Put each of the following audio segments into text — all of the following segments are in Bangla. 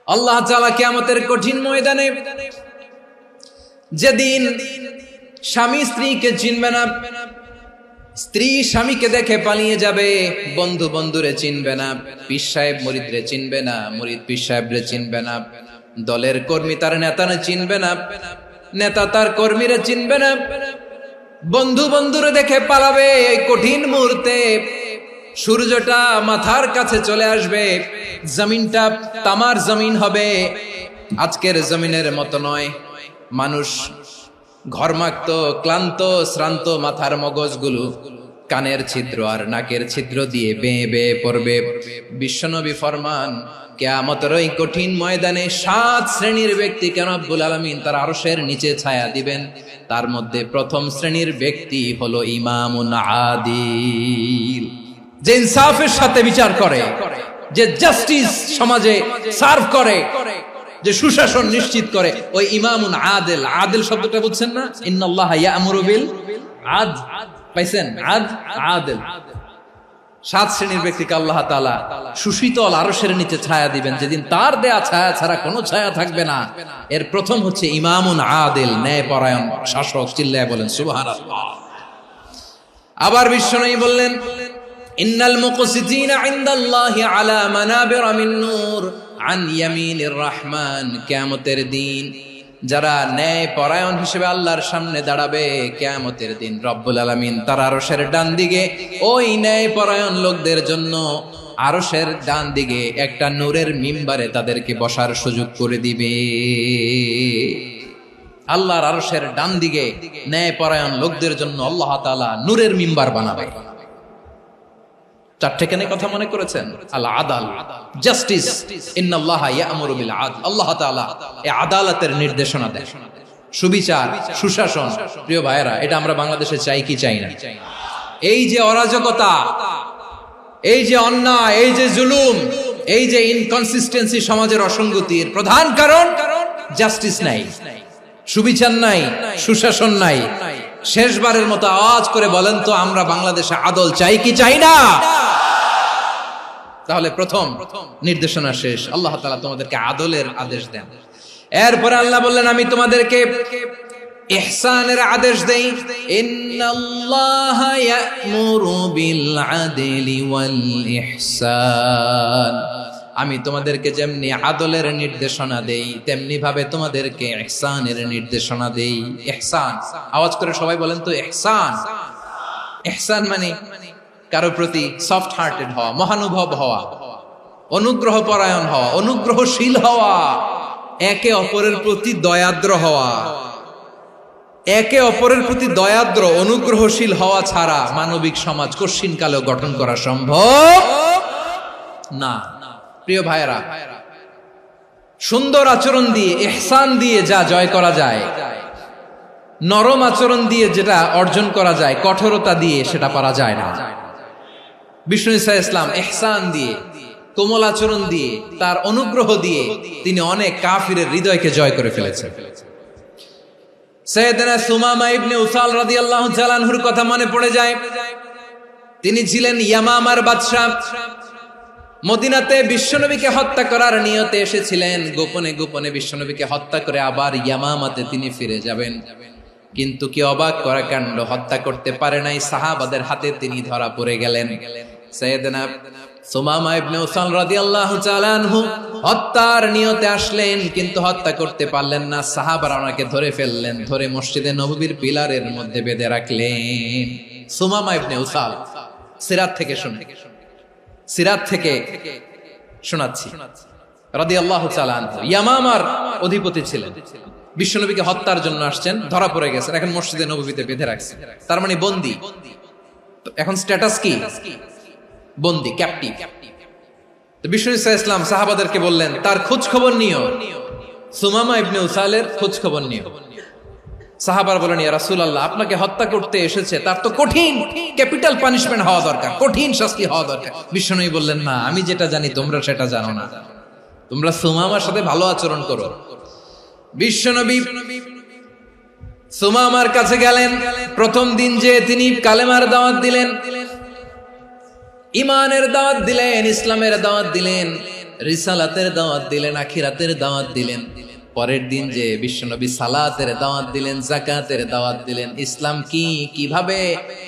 আল্লাহ তাআলা কিয়ামতের কঠিন ময়দানে যেদিন স্বামী স্ত্রীকে চিনবে না, স্ত্রী স্বামীকে দেখে পালিয়ে যাবে, বন্ধু বন্ধুরে চিনবে না, পীর সাহেব মুরিদরে চিনবে না, মুরিদ পীর সাহেবরে চিনবে না, দলের কর্মী তার নেতারে চিনবে না, নেতা তার কর্মীরে চিনবে না, বন্ধু বন্ধুরে দেখে পালাবে। এই কঠিন মুহূর্তে সূর্যটা মাথার কাছে চলে আসবে, জমিনটা তামার জমিন হবে, আজকের জমিনের মতো নয়। মানুষ ঘর্মাক্ত, ক্লান্ত, শ্রান্ত মাথার মগজগুলো কানের ছিদ্র আর নাকের ছিদ্র দিয়ে বেয়ে বেয়ে পড়বে। বিশ্বনবী ফরমান, কিয়ামতের ওই কঠিন ময়দানে 7 শ্রেণীর ব্যক্তিকে রব্বুল আলামিন তার আরশের নিচে ছায়া দিবেন। তার মধ্যে প্রথম শ্রেণীর ব্যক্তি হলো ইমামুন আদিল, যে ইনসাফের সাথে বিচার করে, যে জাস্টিস সমাজে সার্ভ করে, যে সুশাসন নিশ্চিত করে, ওই ইমামুন আদিল। আদিল শব্দটা বুঝছেন না? ইন্নাল্লাহা ইয়া'মুরু বিল আদল, পাইছেন? আদিল। 7 শ্রেণীর ব্যক্তিকে আল্লাহ তাআলা সুশীতল আরশের নিচে ছায়া দিবেন, যেদিন তার দেয়া ছায়া ছাড়া কোনো ছায়া থাকবে না। এর প্রথম হচ্ছে ইমামুন আদিল, ন্যায়পরায়ণ শাসক। চিল্লায় বলেন সুবহানাল্লাহ। আবার বিশ্বনবী বললেন, ইন্নাল মুকসিতিনা ইনদাল্লাহি আলা মানাবির মিন নূর আন ইয়ামিনির রহমান। কিয়ামতের দিন যারা ন্যায় পরায়ণ হিসেবে আল্লাহর সামনে দাঁড়াবে, কিয়ামতের দিন রব্বুল আলামিন তার আরশের ডান দিকে ওই ন্যায় পরায়ণ লোকদের জন্য আরশের ডান দিকে একটা নূরের মিম্বারে তাদেরকে বসার সুযোগ করে দিবে। আল্লাহর আরশের ডান দিকে ন্যায় পরায়ণ লোকদের জন্য আল্লাহ তাআলা নূরের মিম্বার বানাবে। 4টে কেন কথা মনে করেছেন? আল আদাল, জাস্টিস। ইন্নাল্লাহা ইয়া'মুরু বিল আদল। আল্লাহ তাআলা এই আদালতের নির্দেশনা দেন, সুবিচার, সুশাসন। প্রিয় ভাইয়েরা, এটা আমরা বাংলাদেশে চাই কি চাই না? এই যে অরাজকতা, এই যে অন্যায়, এই যে জুলুম, এই যে ইনকনসিস্টেন্সি সমাজের অসঙ্গতির প্রধান কারণ জাস্টিস নাই, সুবিচার নাই, সুশাসন নাই। শেষবারের মতো আওয়াজ করে বলেন তো, আমরা বাংলাদেশে আদল চাই কি চাই না? তাহলে প্রথম নির্দেশনা শেষ, আল্লাহ তাআলা তোমাদেরকে আদলের আদেশ দেন। এরপরে আল্লাহ বললেন, আমি তোমাদেরকে ইহসানের আদেশ দেই। ইন্নাল্লাহা ইয়া'মুরু বিল আদলি ওয়াল ইহসান। আমি তোমাদেরকে যেমনি আদলের নির্দেশনা দেই, তেমনি ভাবে তোমাদেরকে ইহসানের নির্দেশনা দেই। ইহসান, আওয়াজ করে সবাই বলেন তো ইহসান। ইহসান মানে কারো প্রতি সফট হার্টেড হওয়া, মহানুভব হওয়া, অনুগ্রহ পরায়ণ হওয়া, অনুগ্রহশীল হওয়া, একে অপরের প্রতি দয়াদ্র হওয়া। একে অপরের প্রতি দয়াদ্র, অনুগ্রহশীল হওয়া ছাড়া মানবিক সমাজ কশিন কালেও গঠন করা সম্ভব না। প্রিয় ভাইয়েরা, সুন্দর আচরণ দিয়ে, ইহসান দিয়ে যা জয় করা যায়, নরম আচরণ দিয়ে যেটা অর্জন করা যায়, কঠোরতা দিয়ে সেটা পারা যায় না। বিষ্ণু ঈসা ইসলাম ইহসান দিয়ে, কোমল আচরণ দিয়ে, তার অনুগ্রহ দিয়ে তিনি অনেক কাফিরের হৃদয়কে জয় করে ফেলেছেন। সাইয়েদনা সুমামা ইবনে উসাল রাদিয়াল্লাহু তাআলা আনহুর কথা মনে পড়ে যায়। তিনি ছিলেন ইয়ামামার বাদশা। মদিনাতে বিশ্বনবীকে হত্যা করার নিয়তে এসেছিলেন, গোপনে গোপনে বিশ্বনবীকে হত্যা করে আবার ইয়ামামাতে তিনি ফিরে যাবেন। কিন্তু কি অবাক করা কাণ্ড, হত্যা করতে পারে নাই, সাহাবাদের হাতে তিনি ধরা পড়ে গেলেন। সাইয়েদনা সুমামা ইবনে উসাল রাদিয়াল্লাহু তাআলা আনহু হত্যার নিয়তে আসলেন, কিন্তু হত্যা করতে পারলেন না। সাহাবারা ওনাকে ধরে ফেললেন, ধরে মসজিদে নববীর পিলারের মধ্যে বেঁধে রাখলেন। সুমামা ইবনে উসাল, সিরাত থেকে শুনে, সিরাত থেকে শোনাচ্ছি, রাদিয়াল্লাহু তাআলা আনহু ইয়ামামার অধিপতি ছিলেন। বিশ্বনবীকে হত্যার জন্য আসছেন, ধরা পড়ে গেছেন, এখন মসজিদে নববীতে বেঁধে রাখছে, তার মানে বন্দী। এখন স্ট্যাটাস কি? বন্দী, ক্যাপটিভ। তো বিষ্ণু ঈসা ইসলাম সাহাবাদেরকে বললেন, তার খোঁজ খবর নিও, সুমামা ইবনে উসালের খোঁজ খবর নিও। সাহাবার বলেন, ইয়া রাসূলুল্লাহ, আপনাকে হত্যা করতে এসেছে, তার তো কঠিন ক্যাপিটাল পানিশমেন্ট হওয়া দরকার, কঠিন শাস্তি হওয়া দরকার। বিশ্বনবী বললেন, না, আমি যেটা জানি তোমরা সেটা জানো না, তোমরা সুমামার সাথে ভালো আচরণ করো। বিশ্বনবী সুমামার কাছে গেলেন। প্রথম দিন যে তিনি কালেমার দাওয়াত দিলেন, ইমানের দাওয়াত দিলেন, ইসলামের দাওয়াত দিলেন, রিসালাতের দাওয়াত দিলেন, আখিরাতের দাওয়াত দিলেন। পরের দিন যে বিশ্বনবী সালাতের দাওয়াত দিলেন, যাকাতের দাওয়াত দিলেন, ইসলাম কি, কিভাবে,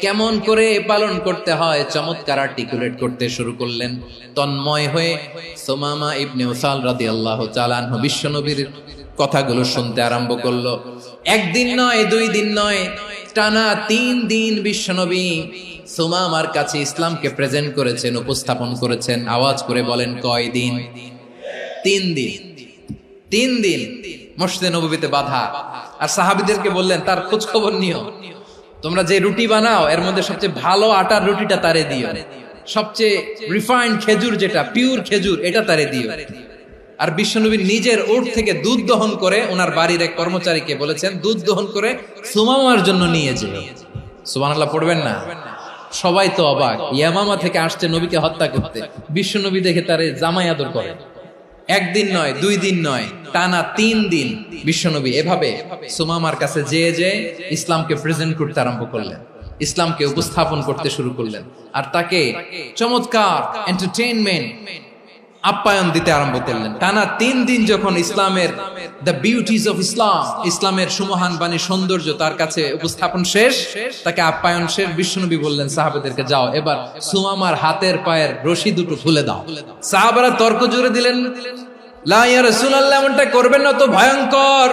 কেমন করে পালন করতে হয় চমৎকার আর্টিকুলেট করতে শুরু করলেন। তন্ময় হয়ে সুমামা ইবনে উসাল রাদিয়াল্লাহু তাআলা আনহু বিশ্বনবীর কথাগুলো শুনতে আরম্ভ করলো। একদিন নয়, 2 দিন নয়, টানা 3 দিন বিশ্বনবী সুমামার কাছে ইসলামকে প্রেজেন্ট করেছেন, উপস্থাপন করেছেন। আওয়াজ করে বলেন, কয় দিন? 3 দিন। 3 দিন মসজিদে নববীতে বাধা। আর সাহাবীদেরকে বললেন, তার খোঁজ খবর নিও, তোমরা যে রুটি বানাও এর মধ্যে সবচেয়ে ভালো আটার রুটিটা তারে দিও, সবচেয়ে রিফাইন্ড খেজুর, যেটা পিওর খেজুর, এটা তারে দিও। আর বিশ্বনবী নিজের উট থেকে দুধ দহন করে ওনার বাড়ির এক কর্মচারীকে বলেছেন, দুধ দহন করে সুমামার জন্য নিয়ে যেও। সুবহানাল্লাহ পড়বেন না? সবাই তো অবাক, ইয়ামামা থেকে আসছে নবীকে হত্যা করতে, বিশ্বনবী দেখে তারে জামাই আদর করে। একদিন নয়, 2 দিন নয়, টানা 3 দিন বিশ্বনবী এভাবে সুমামার কাছে যেয়ে ইসলামকে প্রেজেন্ট করতে আরম্ভ করলেন, ইসলামকে উপস্থাপন করতে শুরু করলেন। আর তাকে চমৎকার এন্টারটেইনমেন্ট, আপ্যায়ন দিতে আরম্ভ করলেন। টানা 3 দিন যখন ইসলামের দ্য বিউটিজ অফ ইসলাম, ইসলামের সুমহান বাণী, সৌন্দর্য তার কাছে উপস্থাপন শেষ, তাকে আপ্যায়ন শেষ, বিশ্বনবী বললেন সাহাবাদেরকে, যাও এবার সুমামার হাতের পায়ের রশি দুটো খুলে দাও। সাহাবারা তর্ক জুড়ে দিলেন, লা ইয়া রাসূলুল্লাহ, এমনটা করবেন না, তো ভয়ঙ্কর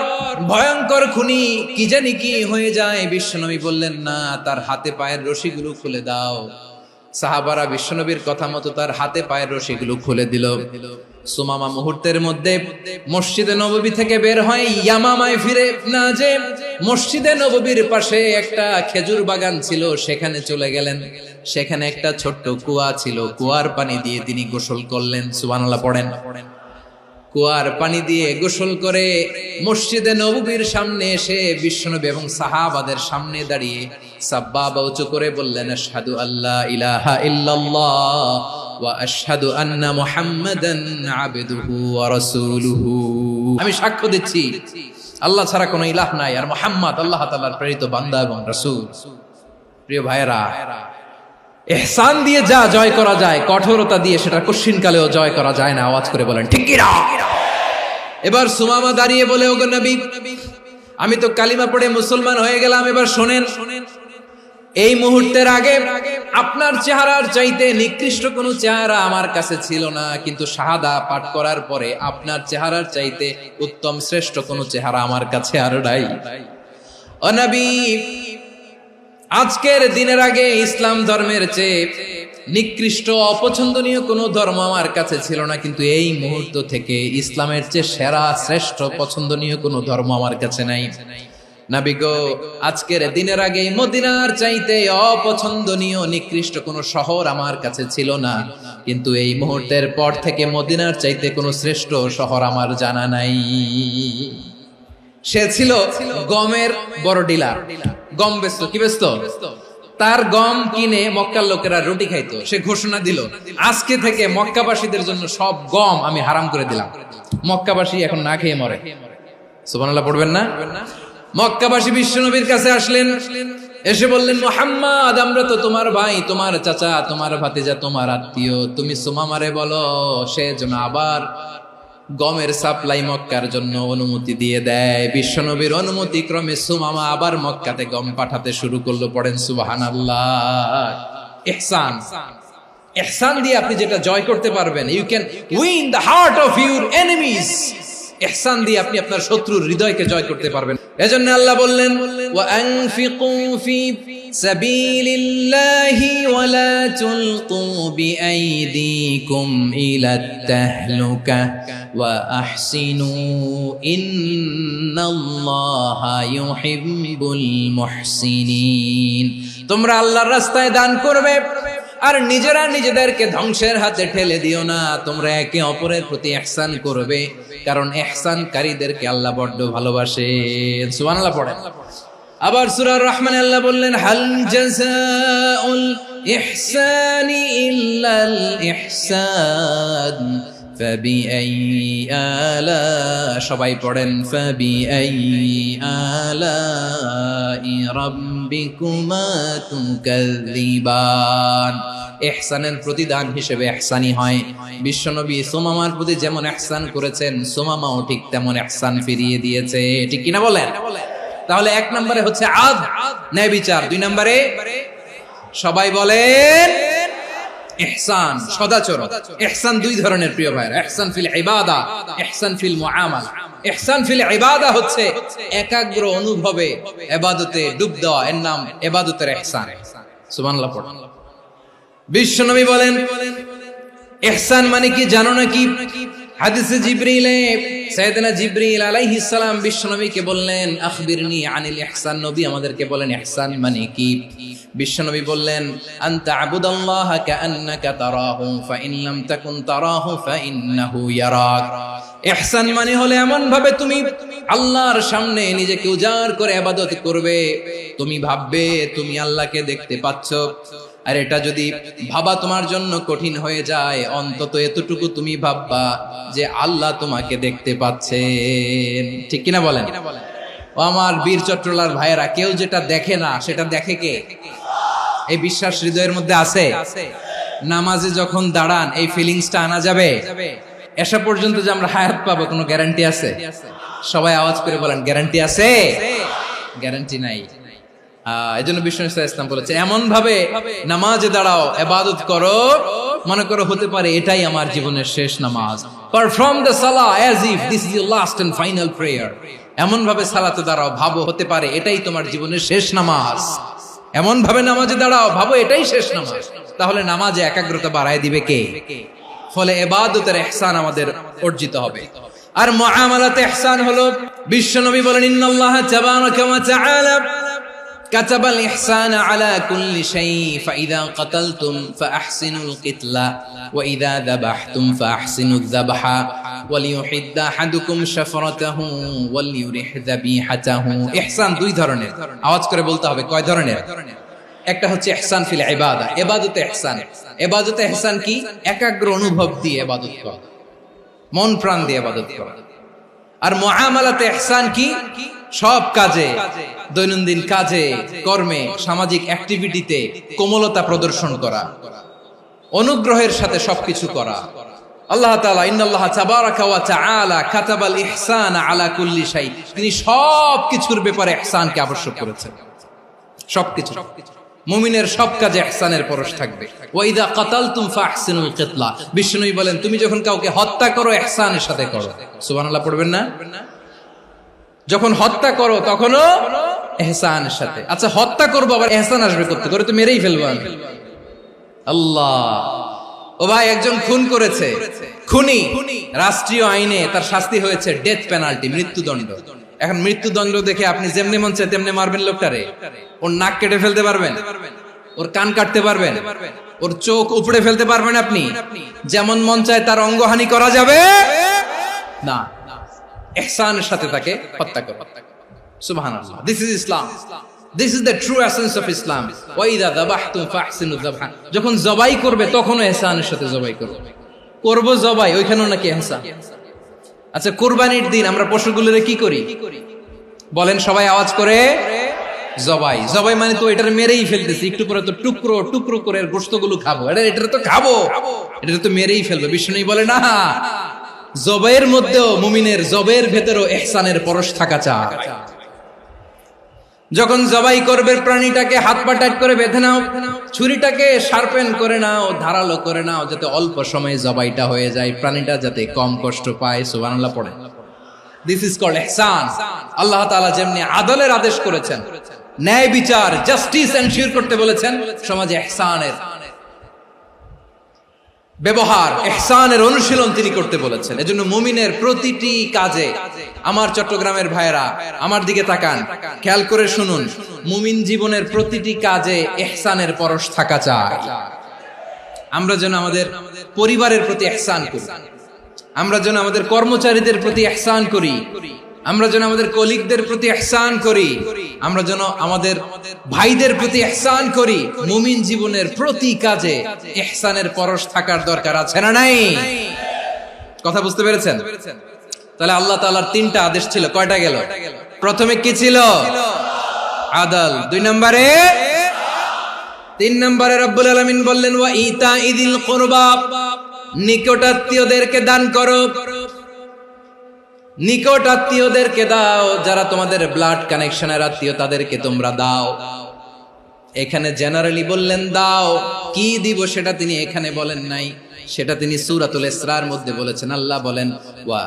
ভয়ঙ্কর খুনি, কি জানি কি হয়ে যায়। বিশ্বনবী বললেন, না, তার হাতে পায়ের রশিগুলো খুলে দাও। সাহাবারা বিশ্বনবীর কথা মতো তার হাতে পায়ের রশিগুলো খুলে দিল। সুমামা মুহূর্তের মধ্যে মসজিদে নববী থেকে বের হয়, ইয়ামামায় ফিরে না যে মসজিদে নববীর পাশে একটা খেজুর বাগান ছিল, সেখানে চলে গেলেন। সেখানে একটা ছোট্ট কুয়া ছিল, কুয়ার পানি দিয়ে তিনি গোসল করলেন। সুবহানাল্লাহ পড়েন। কুয়ার পানি দিয়ে গোসল করে মসজিদে নববীর সামনে এসে বিশ্বনবী এবং সাহাবাদের সামনে দাঁড়িয়ে সাব্বাবা উঁচু করে বললেন, আশহাদু আল্লা ইলাহা ইল্লাল্লাহ ওয়া আশহাদু আন্না মুহাম্মাদান আবদুহু ওয়া রাসূলুহু। আমি সাক্ষ্য দিচ্ছি আল্লাহ ছাড়া কোনো ইলাহ নাই, আর মুহাম্মদ আল্লাহ তাআলার প্রেরিত বান্দা এবং রাসূল। প্রিয় ভাইরা, ইহসান দিয়ে যা জয় করা যায়, কঠোরতা দিয়ে সেটা কঠিনকালেও জয় করা যায় না। আওয়াজ করে বলেন ঠিক কি না? এবার সুমামা দাঁড়িয়ে বলে, ওগো নবী, আমি তো কালিমা পড়ে মুসলমান হয়ে গেলাম, এবার শোনেন, এই মুহূর্তের আগে আপনার চেহারার চাইতে নিকৃষ্ট কোনো চেহারা আমার কাছে ছিল না, কিন্তু শাহাদা পাঠ করার পরে আপনার চেহারার চাইতে উত্তম শ্রেষ্ঠ কোনো চেহারা আমার কাছে আর নাই। ও নবী, আজকের দিনের আগে ইসলাম ধর্মের চেয়ে নিকৃষ্ট অপছন্দনীয় কোনো ধর্ম আমার কাছে ছিল না, কিন্তু এই মুহূর্ত থেকে ইসলামের চেয়ে সেরা শ্রেষ্ঠ পছন্দনীয় কোনো ধর্ম আমার কাছে নাই। নবী গো, আজকের দিনের আগে মদিনার চাইতে অপছন্দনীয় নিকৃষ্ট কোনো শহর আমার কাছে ছিল না, কিন্তু এই মুহূর্তের পর থেকে মদিনার চাইতে কোনো শ্রেষ্ঠ শহর আমার জানা নাই। সে ছিল গমের বড় ডিলার, গম বেচতো। কি বেচতো? তার গম কিনে মক্কার লোকেরা রুটি খাইতো। সে ঘোষণা দিল, আজকে থেকে মক্কাবাসীদের জন্য সব গম আমি হারাম করে দিলাম, মক্কাবাসী এখন না খেয়ে মরে। সুবহানাল্লাহ পড়বেন না? মক্কাবাসী বিশ্বনবীর কাছে আসলেন, এসে বললেন, মুহাম্মদ, আমরা তো তোমার ভাই, তোমার চাচা, তোমার ভাতিজা, তোমার আত্মীয়, তুমি সুমামারে বলো সে যেন আবার গমের সাপ্লাই মক্কার জন্য অনুমতি দিয়ে দেয়। বিশ্বনবীর অনুমতি ক্রমে সুমামা আবার মক্কাতে গম পাঠাতে শুরু করলো। পড়েন সুবহানাল্লাহ। ইহসান, ইহসান দিয়ে আপনি যেটা জয় করতে পারবেন, you can win the heart of your enemies. ইহসান দিয়ে আপনি আপনার শত্রুর হৃদয়কে জয় করতে পারবেন। এজন্য আল্লাহ বললেন, ওয়া আনফিকু ফি সাবিলিল্লাহি ওয়া লা তুলকু বিআইদিকুম ইলাত তাহলুকা ওয়া আহসিনু ইন্নাল্লাহা ইউহিব্বুল মুহসিনিন। তোমরা আল্লাহর রাস্তায় দান করবে আর নিজেরা নিজেদেরকে ধ্বংসের হাতে ঠেলে দিও না। তোমরা একে অপরের প্রতি ইহসান করবে, কারণ ইহসানকারীদেরকে আল্লাহ বড্ড ভালোবাসেন। সুবহানাল্লাহ পড়েন। আবার সূরা রহমানে আল্লাহ বললেন, হাল জাযাউল ইহসানি ইল্লাল ইহসান ফাবিআইয়ি আলা, সবাই পড়েন ফাবিআইয়ি আলাই রাব্বিকুমা তুকাযযিবান। ইহসানের প্রতিদান হিসেবে ইহসানি হয়। বিশ্বনবী সুমামার প্রতি যেমন ইহসান করেছেন, সুমামাও ঠিক তেমন ইহসান ফিরিয়ে দিয়েছে। ঠিক কিনা বলেন? তাহলে এক নম্বরে হচ্ছে ন্যায় বিচার, দুই নম্বরে সবাই বলেন ইহসান, সদাচরণ। ইহসান দুই ধরনের প্রিয় ভাইরা, ইহসান ফিল ইবাদা, ইহসান ফিল মুআমালা। ইহসান ফিল ইবাদা হচ্ছে একাগ্র অনুভবে ইবাদতে ডুব দেওয়া, এর নাম ইবাদতের ইহসান। সুবহানাল্লাহ পড়ুন। বিশ্বনবী বলেন ইহসান মানে কি জানো নাকি? হাদিসে জিবরিলে সাইয়েদনা জিবরিল আলাইহিস সালাম বিশ্বনবীকে বললেন আখবিরনি আনিল ইহসান। নবী আমাদেরকে বলেন ইহসান মানে কি? বিশ্বনবী বললেন আনতা আবুদাল্লাহা কাআন্নাকা তারাহু ফাইন লাম তাকুন তারাহু ফাইন্নাহু ইয়ারাক। ইহসান মানে হলো এমন ভাবে তুমি আল্লাহর সামনে নিজেকে উজাড় করে ইবাদত করবে, তুমি ভাববে তুমি আল্লাহকে দেখতে পাচ্ছ। আর এটা যদি ভাবা তোমার জন্য কঠিন হয়ে যায়, অন্তত এতটুকু তুমি ভাববা যে আল্লাহ তোমাকে দেখতে পাচ্ছেন। ঠিক কিনা বলেন? ও আমার বীর চট্টলার ভাইয়েরা, কেউ যেটা দেখে না সেটা দেখে কে? এই বিশ্বাস হৃদয়ের মধ্যে আছে? নামাজে যখন দাঁড়ান এই ফিলিংসটা আনা যাবে? এসা পর্যন্ত যে আমরা হায়াত পাবো কোনো গ্যারান্টি আছে? সবাই আওয়াজ করে বলেন গ্যারান্টি আছে? গ্যারান্টি নাই। এজন্য বিষ্ণু ইসলাম বলেছে এমন ভাবে নামাজে দাঁড়াও, ইবাদত করো, মনে করো হতে পারে এটাই আমার জীবনের শেষ নামাজ। Perform the salah as if this is your last and final prayer. এমন ভাবে সালাতে দাঁড়াও, ভাবো হতে পারে এটাই তোমার জীবনের শেষ নামাজ। এমন ভাবে নামাজে দাঁড়াও, ভাবো এটাই শেষ নামাজ। তাহলে নামাজে একাগ্রতা বাড়ায় দিবে কে? ফলে ইবাদতের ইহসান আমাদের অর্জিত হবে। আর মুআমালাতে ইহসান হলো, বিশ্বনবী বলেন ইন্নাল্লাহা তাবারাকা ওয়া তাআলা كتب الإحسان على كل شيء فإذا قتلتم فأحسنوا القتلة وإذا ذبحتم فأحسنوا الذبح وليحد أحدكم شفرته وليرح ذبيحته। ইহসান দুই ধরনের, আওয়াজ করে বলতে হবে কয় ধরনের? একটা হচ্ছে ইহসান ফিল ইবাদা, ইবাদতে ইহসান। ইবাদতে ইহসান কি? একাগ্র অনুভব দিয়ে ইবাদত করা, মন প্রাণ দিয়ে ইবাদত করা। আর মুআমালাতে ইহসান কি? সব কাজে, দৈনন্দিন কাজে, কর্মে, সামাজিক অ্যাক্টিভিটিতে কোমলতা প্রদর্শন করা, অনুগ্রহের সাথে সবকিছু করা। আল্লাহ তাআলা ইন্নাল্লাহা তাবারাকা ওয়া তাআলা কাতাবাল ইহসান আলা কুল্লি শাই, তিনি সবকিছুর ব্যাপারে ইহসানকে আবশ্যক করেছেন। সবকিছু, মুমিনের সব কাজে ইহসানের পরশ থাকবে। ওয়া ইযা কাতালতুম ফাহসিনুল কিতলা, বিষ্ণুই বলেন তুমি যখন কাউকে হত্যা করো ইহসানের সাথে করো। সুবহানাল্লাহ পড়বেন না? যখন হত্যা করো তখনও ইহসানের সাথে। আচ্ছা হত্যা করবো আবার ইহসান আসবে করতে, করে তো মেরেই ফেলবো আমি। আল্লাহ, ও ভাই একজন খুন করেছে, খুনি, রাষ্ট্রীয় আইনে তার শাস্তি হয়েছে ডেথ পেনাল্টি, মৃত্যুদণ্ড। এখন মৃত্যুদণ্ড দেখে আপনি যেমনি মন চায় তেমনি মারবেন লোকটারে? ওর নাক কেটে ফেলতে পারবেন? ওর কান কাটতে পারবেন? ওর চোখ উপড়ে ফেলতে পারবেন আপনি? যেমন মন চায় তার অঙ্গহানি করা যাবে না। ইহসানের সাথে তাকে হত্যা করো। সুবহানাল্লাহ, this is Islam, this is the true essence of Islam. ওয়া ইযা যাবাহতুম ফাহসিনু যাবহা, যখন জবাই করবে তখনও ইহসানের সাথে জবাই করো। করব জবাই, ওইখানেও নাকি ইহসান। আচ্ছা কুরবানির দিন আমরা পশুগুলোরে কি করি বলেন সবাই আওয়াজ করে? জবাই। জবাই মানে তো এটার মেরেই ফেলতেছি, একটু পরে তো টুকরো টুকরো করে গোশতগুলো খাবো, এটা তো খাবো, এটা তো মেরেই ফেলবো। বিষ্ণু বলে না, জবাইয়ের মধ্যেও মুমিনের জবের ভেতরেও ইহসানের পরশ থাকা চাই। যখন জবাই করবে প্রাণীটাকে হাত পা টাইট করে বেঁধে নাও, ছুরিটাকে শার্পেন করে নাও, ধারালো করে নাও, যাতে অল্প সময়ে জবাইটা হয়ে যায়, প্রাণীটা যাতে কম কষ্ট পায়। সুবহানাল্লাহ পড়ে। দিস ইজ কল্ড ইহসান। আল্লাহ তাআলা যেমনি আদলের আদেশ করেছেন, ন্যায় বিচার, জাস্টিস এনশিওর করতে বলেছেন, সমাজে ইহসানের ব্যবহার, ইহসানের অনুশীলন তিনি করতে বলেছেন। এজন্য মুমিনের প্রতিটি কাজে, আমার চট্টগ্রামের ভাইরা আমার দিকে তাকান, খেয়াল করে শুনুন, মুমিন জীবনের প্রতিটি কাজে ইহসানের পরশ থাকা চাই। আমরা যেন আমাদের পরিবারের প্রতি ইহসান করি, আমরা যেন আমাদের কর্মচারীদের প্রতি ইহসান করি, আমরা যেন আমাদের কলিগদের প্রতি ইহসান করি, আমরা যেন আমাদের ভাইদের প্রতি ইহসান করি। মুমিন জীবনের প্রতি কাজে ইহসানের পরশ থাকার দরকার আছে না নাই? কথা বুঝতে পেরেছেন? তাহলে আল্লাহ তাআলার তিনটা আদেশ ছিল, কয়টা গেল? প্রথমে কি ছিল? আদল। 2 নম্বরে, 3 নম্বরে রব্বুল আলামিন বললেন ওয়া ইতাইদিল কুরবা, নিকটাত্মীয়দেরকে দান করো। নিকট আত্মীয়দেরকে দাও, যারা তোমাদের ব্লাড কানেকশনের আত্মীয় তাদেরকে তোমরা দাও। এখানে জেনারেলি বললেন দাও, কি দিব সেটা তিনি এখানে বলেন নাই, সেটা তিনি সূরাতুল ইসরার মধ্যে বলেছেন। আল্লাহ বলেন ওয়া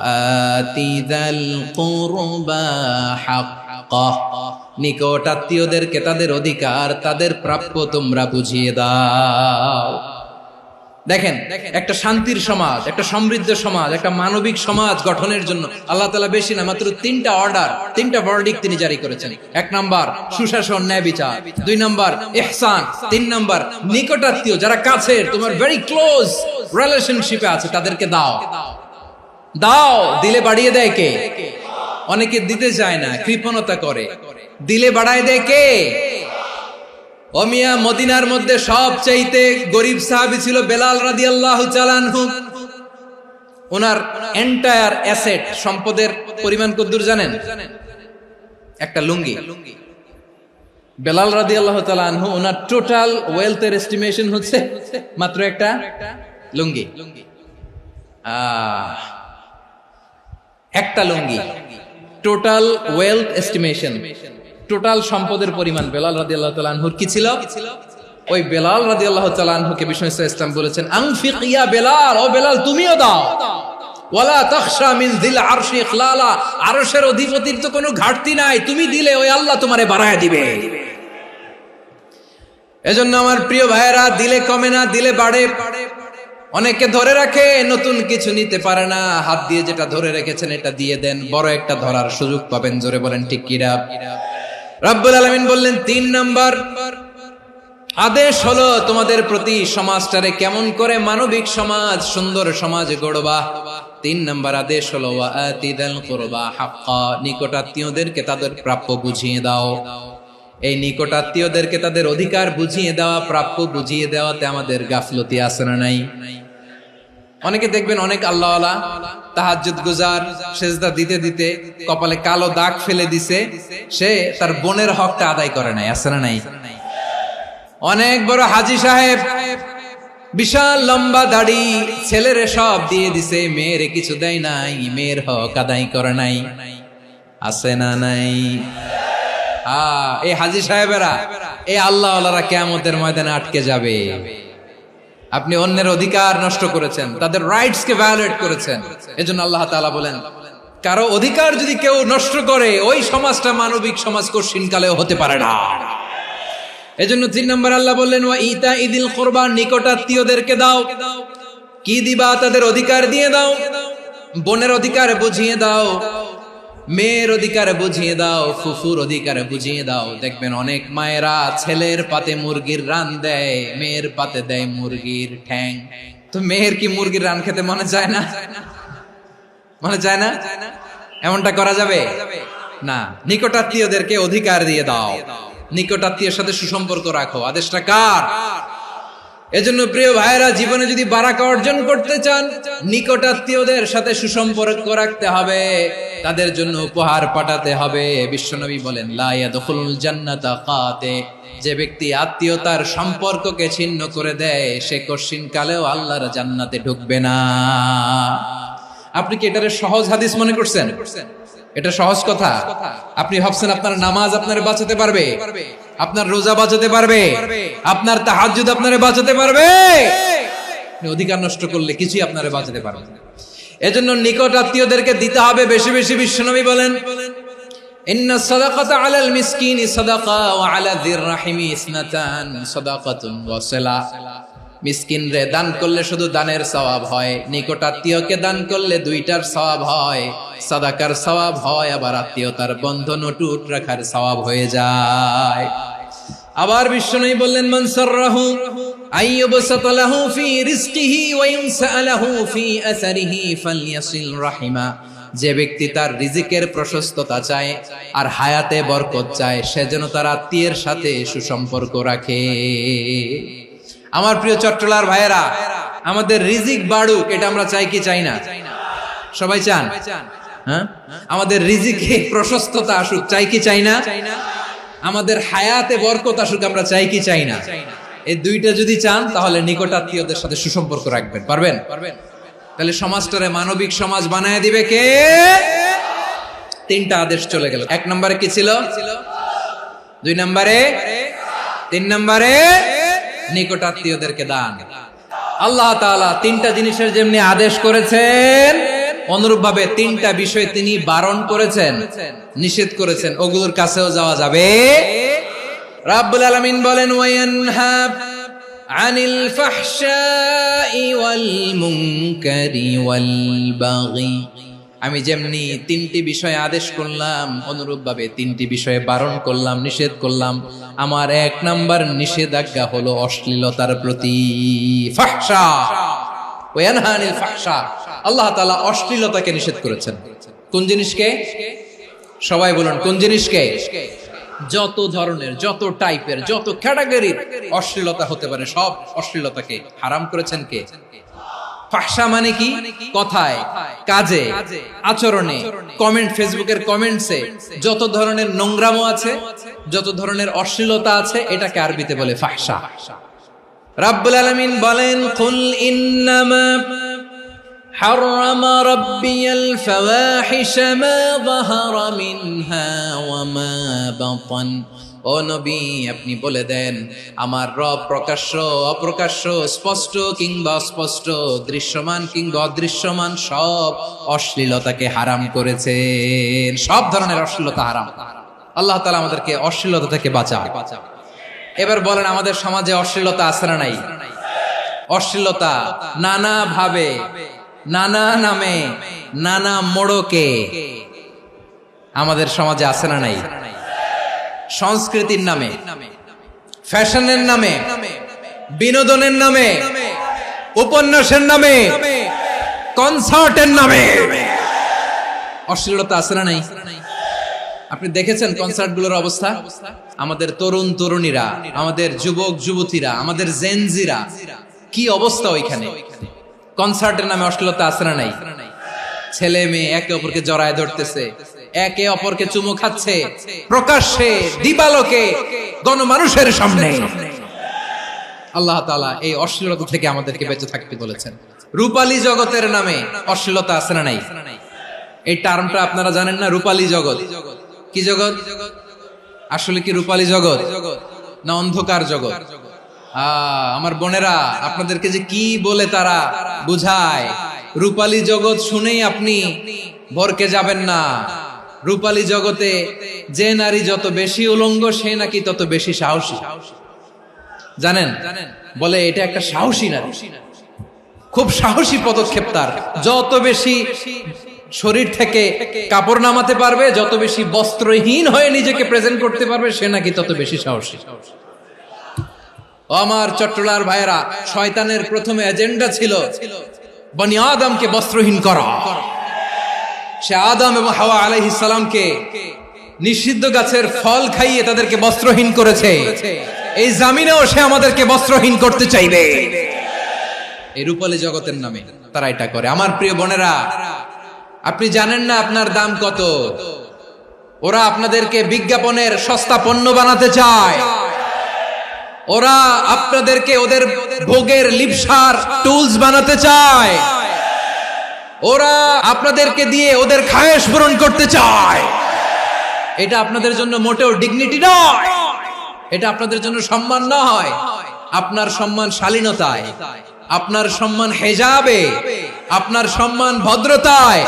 আতিযাল কুরবা হাক্কাহ, নিকট আত্মীয়দেরকে তাদের অধিকার, তাদের প্রাপ্য তোমরা বুঝিয়ে দাও। দেখেন, একটা শান্তির সমাজ, একটা সমৃদ্ধ সমাজ, একটা মানবিক সমাজ গঠনের জন্য আল্লাহ তাআলা বেশি না মাত্র 3টা অর্ডার, 3টা ভার্ডিক্ট তিনি জারি করেছেন। 1 নাম্বার সুশাসন, ন্যায় বিচার। 2 নাম্বার ইহসান। 3 নাম্বার নিকটাত্মীয়, যারা কাছের, তোমার ভেরি ক্লোজ রিলেশনশিপে আছে, তাদেরকে দাও। দাও, দিলে বাড়িয়ে দেয় কে? অনেকে দিতে চায় না, কৃপণতা করে। দিলে বাড়ায় দেয় কে? ওমিয়া, মদিনার মধ্যে সবচাইতে গরিব সাহাবী ছিল বেলাল রাদিয়াল্লাহু তাআলা আনহু। ওনার এন্টায়ার অ্যাসেট, সম্পদের পরিমাণ কতদূর জানেন? একটা লুঙ্গি। বেলাল রাদিয়াল্লাহু তাআলা আনহু, ওনার টোটাল ওয়েলথের এস্টিমেশন হচ্ছে মাত্র একটা লুঙ্গি। একটা লুঙ্গি, টোটাল ওয়েলথ এস্টিমেশন, টোটাল সম্পদের পরিমাণ বেলাল রাদিয়াল্লাহু তাআলা আনহুর কি ছিল? ওই বেলাল রাদিয়াল্লাহু তাআলা আনহুকে বিষ্ণু ইসলাম বলেছেন আনফিক ইয়া বেলাল, ও বেলাল তুমিও দাও। ওয়ালা তাখশা মিন যিল আরশি ইখলালা, আরশের অধিপতির তো কোনো ঘাটতি নাই, তুমি দিলে ওই আল্লাহ তোমারে বাড়ায় দিবে। এজন্য আমার প্রিয় ভাইয়েরা, দিলে কমে না, দিলে বাড়ে। অনেকে ধরে রাখে, নতুন কিছু নিতে পারে না, হাত দিয়ে যেটা ধরে রেখেছেন এটা দিয়ে দেন, বড় একটা ধরার সুযোগ পাবেন। জোরে বলেন ঠিক কিনা? রব্বুল আলামিন বললেন 3 নাম্বার আদেশ হলো তোমাদের প্রতি সমাজটারে কেমন করে মানবিক সমাজ, সুন্দর সমাজ গড়বা। 3 নাম্বার আদেশ হলো ওয়া আতিদাল কুরবা হাক্কা, নিকটাত্মীয়দেরকে তাদের প্রাপ্য বুঝিয়ে দাও। এই নিকটাত্মীয়দেরকে তাদের অধিকার বুঝিয়ে দেওয়া, প্রাপ্য বুঝিয়ে দেওয়াতে আমাদের গাফলতি আছে না নাই? অনেকে দেখবেন অনেক আল্লাহওয়ালা তাহাজ্জুদ গুজার, সেজদা দিতে দিতে কপালে কালো দাগ ফেলে দিছে, সে তার বোনের হকটা আদায় করে নাই, আছে না নাই? অনেক বড় হাজী সাহেব, বিশাল লম্বা দাড়ি, ছেলেরে সব দিয়ে দিছে, মেয়েরে কিছু দেয় নাই, মেয়ের হক আদায় করে নাই, আছে না নাই? এই হাজী সাহেবেরা, এই আল্লাহওয়ালারা কিয়ামতের ময়দানে আটকে যাবে। আপনি অন্যের অধিকার নষ্ট করেছেন, তাদের রাইটস কে ভায়োলেট করেছেন। এজন্য আল্লাহ তাআলা বলেন, কারো অধিকার যদি কেউ নষ্ট করে, ওই সমাজটা মানবিক সমাজ কঠিন কালেও হতে পারে না। এজন্য 3 নম্বর আল্লাহ বললেন ওয়া ইতাইদিল কুরবা, নিকটাত্মীয়দেরকে দাও। কি দিবা? তাদের অধিকার দিয়ে দাও। বোনের অধিকার বুঝিয়ে দাও, মেয়ের অধিকার বুঝিয়ে দাও, ফুফুর অধিকার বুঝিয়ে দাও। দেখবেন অনেক মায়েরা ছেলের পাতে মুরগির রান দেয়, মেয়ের পাতে দেয় মুরগির ঠ্যাং। তো মেয়ের কি মুরগির রান খেতে মনে চায় না? মনে চায় না? এমনটা করা যাবে না। নিকটাত্মীয়দেরকে অধিকার দিয়ে দাও, নিকটাত্মীয়ের সাথে সুসম্পর্ক রাখো। আদেশটা কার? এজন্য প্রিয় ভাইয়েরা, জীবনে যদি বারাকা অর্জন করতে চান, নিকটাত্মীয়দের সাথে সুসম্পর্ক রাখতে হবে, তাদের জন্য উপহার পাঠাতে হবে। বিশ্বনবী বলেন লা ইয়াদখুলুল জান্নাতা কাতে, যে ব্যক্তি আত্মীয়তার সম্পর্ককে ছিন্ন করে দেয়, সে কঠিন কালেও আল্লাহর জান্নাতে ঢুকবে না। আপনি কি এটারে সহজ হাদিস মনে করছেন? এটা সহজ কথা? আপনি ভাবছেন আপনার নামাজ আপনারে বাঁচাতে পারবে, আপনার রোজা বাঁচাতে পারবে, আপনার তাহাজ্জুদ আপনারে বাঁচাতে পারবে? অধিকার নষ্ট করলে কিছুই আপনারে বাঁচাতে পারবে না। এজন্য নিকট আত্মীয়দেরকে দিতে হবে বেশি বেশি। বিশ্বনবী বলেন ইন্না সাদাকাতা আলাল মিসকিনি সাদাকা ওয়া আলা যির রাহিমি ইসনাতান সাদাকাতুন ওয়া সিলা। মিসকিন রে দান করলে শুধু দানের সওয়াব হয়, নিকট আত্মীয়কে দান করলে 2টার সওয়াব হয়, সাদাকার সওয়াব হয়, আবার আত্মীয়তার বন্ধন অটুট রাখার সওয়াব হয়ে যায়। আবার বিশ্বনবী বললেন মান সাররাহু আইয়ুবসাতা লাহু ফি রিজকিহি ওয়া ইউনসা লাহু ফি আসারিহি ফালইয়াসিল রাহিমা। যে ব্যক্তি তার রিজিকের প্রশস্ততা চায় আর হায়াতে বরকত চায়, সে যেন তার আত্মীয়ের সাথে সুসম্পর্ক রাখে। আমার প্রিয় চট্টলার ভাইয়েরা, আমাদের রিজিক বাড়ুক, এটা আমরা চাই কি চাই না? সবাই চান? হ্যাঁ, আমাদের রিজিকে প্রশস্ততা আসুক, চাই কি চাই না? আমাদের হায়াতে বরকত আসুক, আমরা চাই কি চাই না? এই দুইটা যদি চান তাহলে নিকটাত্মীয়দের সাথে সুসম্পর্ক রাখবেন। পারবেন? তাহলে সমাজটারে মানবিক সমাজ বানায় দিবে কে? তিনটা আদেশ চলে গেল। 1 নম্বরে কি ছিল? 2 নম্বরে, 3 নম্বরে নিকটাত্মীয়দেরকে দান। আল্লাহ তাআলা তিনটা জিনিসের যেমনি আদেশ করেছেন, অনুরূপ ভাবে তিনটা বিষয় তিনি বারণ করেছেন, নিষেধ করেছেন, ওগুলোর কাছেও যাওয়া যাবে। রাব্বুল আলামিন বলেন, ওয়ায়ানহা আনিল ফাহশাই ওয়াল মুনকারি ওয়াল বাগি। আমি যেমনি তিনটি বিষয়ে আদেশ করলাম, অনুরূপ ভাবে তিনটি বিষয়ে বারণ করলাম, নিষেধ করলাম। আমার 1 নাম্বার নিষেধাজ্ঞা হলো অশ্লীলতার প্রতি। ফাহশা, ওয়ায়ানহা আনিল ফাহশা, আল্লাহ তাআলা অশ্লীলতাকে নিষেধ করেছেন। কোন জিনিসকে? সবাই বলুন, কোন জিনিসকে? যত ধরনের, যত টাইপের, যত ক্যাটাগরির অশ্লীলতা হতে পারে, সব অশ্লীলতাকে হারাম করেছেন কে? ফাহশা মানে কি? কথায়, কাজে, আচরণে, কমেন্ট, ফেসবুকের কমেন্টসে যত ধরনের নোংরামো আছে, যত ধরনের অশ্লীলতা আছে, এটাকে আরবিতে বলে ফাহশা। রাব্বুল আলামিন বলেন, কুল ইন্নামা হারামা রাব্বিয়াল ফাওয়াহিশা মা যাহারা মিনহা ওয়া মা বাতান। ও নবী, আপনি বলে দেন, আমার রব প্রকাশ্য, অপ্রকাশ্য, স্পষ্ট কিংবা অস্পষ্ট, দৃশ্যমান কিংবা অদৃশ্যমান সব অশ্লীলতাকে হারাম করেছেন। সব ধরনের অশ্লীলতা হারাম। আল্লাহ তাআলা আমাদেরকে অশ্লীলতা থেকে বাঁচান। এবার বলেন, আমাদের সমাজে অশ্লীলতা আছে না নাই? অশ্লীলতা নানা ভাবে, নানা নামে, নানা মোড়কে আমাদের সমাজে আছে না নাই? সংস্কৃতির নামে, ফ্যাশনের নামে, বিনোদনের নামে, উপন্যাসের নামে, কনসার্টের নামে অশ্লীলতা আছে না নাই? আপনি দেখেছেন কনসার্টগুলোর অবস্থা? আমাদের তরুণ তরুণীরা, আমাদের যুবক যুবতীরা, আমাদের জেনজিরা, কি অবস্থা ওইখানে? কনসার্টের নামে অশ্লীলতা আছে না নাই? ছেলে মেয়ে একে অপরকে জড়ায় ধরতেছে, একে অপরকে চুমু খাচ্ছে, প্রকাশ্যে, দিবালোকে, গণমানুষের সামনে। আল্লাহ তাআলা এই অশ্লীলতা থেকে আমাদেরকে বেঁচে থাকতে বলেছেন। রূপালী জগতের নামে অশ্লীলতা আছে না নাই? এই টার্মটা আপনারা জানেন না? রূপালী জগৎ কি জগৎ? আসলে কি রূপালী জগৎ না অন্ধকার জগৎ? আমার বোনেরা, আপনাদেরকে যে কি বলে তারা বুঝায়, রূপালী জগৎ শুনেই আপনি ভরকে যাবেন না। রূপালী জগতে যে নারী যত বেশি উলঙ্গ, সে নাকি তত বেশি সাহসী। জানেন? বলে এটা একটা সাহসী নারী, খুব সাহসী পদক্ষেপ তার। যত বেশি শরীর থেকে কাপড় নামাতে পারবে, যত বেশি বস্ত্রহীন হয়ে নিজেকে প্রেজেন্ট করতে পারবে, সে নাকি তত বেশি সাহসী। আমার চট্টলার ভাইয়েরা, শয়তানের প্রথমে এজেন্ডা ছিল বনি আদমকে বস্ত্রহীন করা। সে আদম এবং হাওয়া আলাইহিস সালামকে নিষিদ্ধ গাছের ফল খাইয়ে তাদেরকে বস্ত্রহীন করেছে। এই জামিনেও সে আমাদেরকে বস্ত্রহীন করতে চাইবে। এই রূপালী জগতের নামে তারা এটা করে। আমার প্রিয় বোনেরা, আপনি জানেন না আপনার দাম কত? ওরা আপনাদেরকে বিজ্ঞাপনের সস্তা পণ্য বানাতে চায়। ওরা আপনাদেরকে ওদের ভোগের লিপসার টুলস বানাতে চায়। ওরা আপনাদেরকে দিয়ে ওদের খায়েশ পূরণ করতে চায়। এটা আপনাদের জন্য মোটেও ডিগনিটি নয়, এটা আপনাদের জন্য সম্মান নয়। আপনার সম্মান শালীনতায়, আপনার সম্মান হেজাবে, আপনার সম্মান ভদ্রতায়,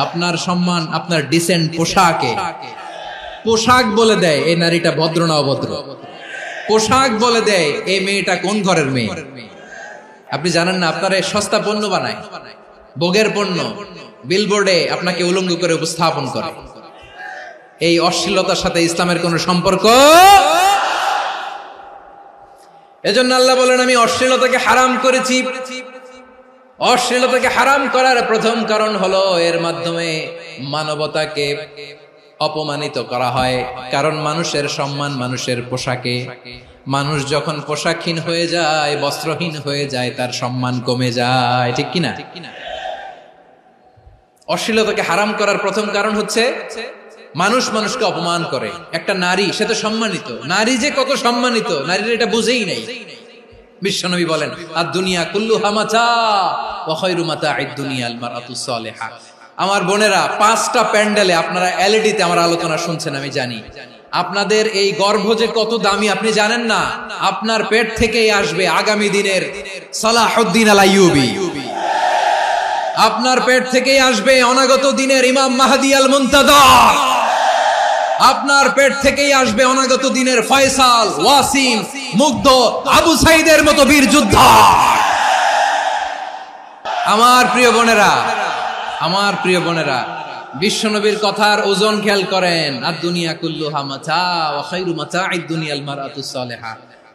আপনার সম্মান আপনার ডিসেন্ট পোশাকে। পোশাক বলে দেয় এই নারীটা ভদ্র না অভদ্র। পোশাক বলে দেয় এই মেয়েটা কোন ঘরের মেয়ে। আপনি জানেন না, আপনারা সস্তা পণ্য বানায়, ভোগের পণ্য, বিলবোর্ডে আপনাকে উলঙ্গ করে উপস্থাপন করে। এই অশ্লীলতার সাথে ইসলামের কোন সম্পর্ক। এজন্য আল্লাহ বলেন, আমি অশ্লীলতাকে হারাম করেছি। অশ্লীলতাকে হারাম করার প্রথম কারণ হলো এর মাধ্যমে মানবতাকে অপমানিত করা হয়। কারণ মানুষের সম্মান মানুষের পোশাকে। মানুষ যখন পোশাকহীন হয়ে যায়, বস্ত্রহীন হয়ে যায়, তার সম্মান কমে যায়। ঠিক কিনা? অশ্লীলতাকে হারাম করার প্রথম কারণ হচ্ছে মানুষ মানুষকে অপমান করে। একটা নারী, সে তো সম্মানিত, নারী যে কত সম্মানিত নারীর এটা বুঝেই নাই। বিশ্বনবী বলেন আর দুনিয়া কুল্লুহা মাতা ওয়া খায়রু মাতা'আদ দুনিয়া আল মারআতুস সালিহা। আমার বোনেরা, 5টা প্যান্ডেলে আপনারা এলইডিতে আমার আলোচনা শুনছেন, আমি জানি আপনাদের এই গর্ভ যে কত দামি আপনি জানেন না। আপনার পেট থেকেই আসবে আগামী দিনের সালাহুদ্দিন আল আইয়ুবী, আপনার পেট থেকেই আসবে অনাগত দিনের ইমাম মাহদী আল মুনতাযর, আপনার পেট থেকেই আসবে অনাগত দিনের ফয়সাল, ওয়াসিম, মুগ্ধ, আবু সাইদের মতো বীর যোদ্ধা। আমার প্রিয় বোনেরা, আমার প্রিয় বোনেরা, বিশ্বনবীর কথার ওজন খেয়াল করেন। আর দুনিয়া কুল্লুহা মাতা ওয়া খায়রু মাতা'আদ দুনিয়াল মারআতুস সালিহা।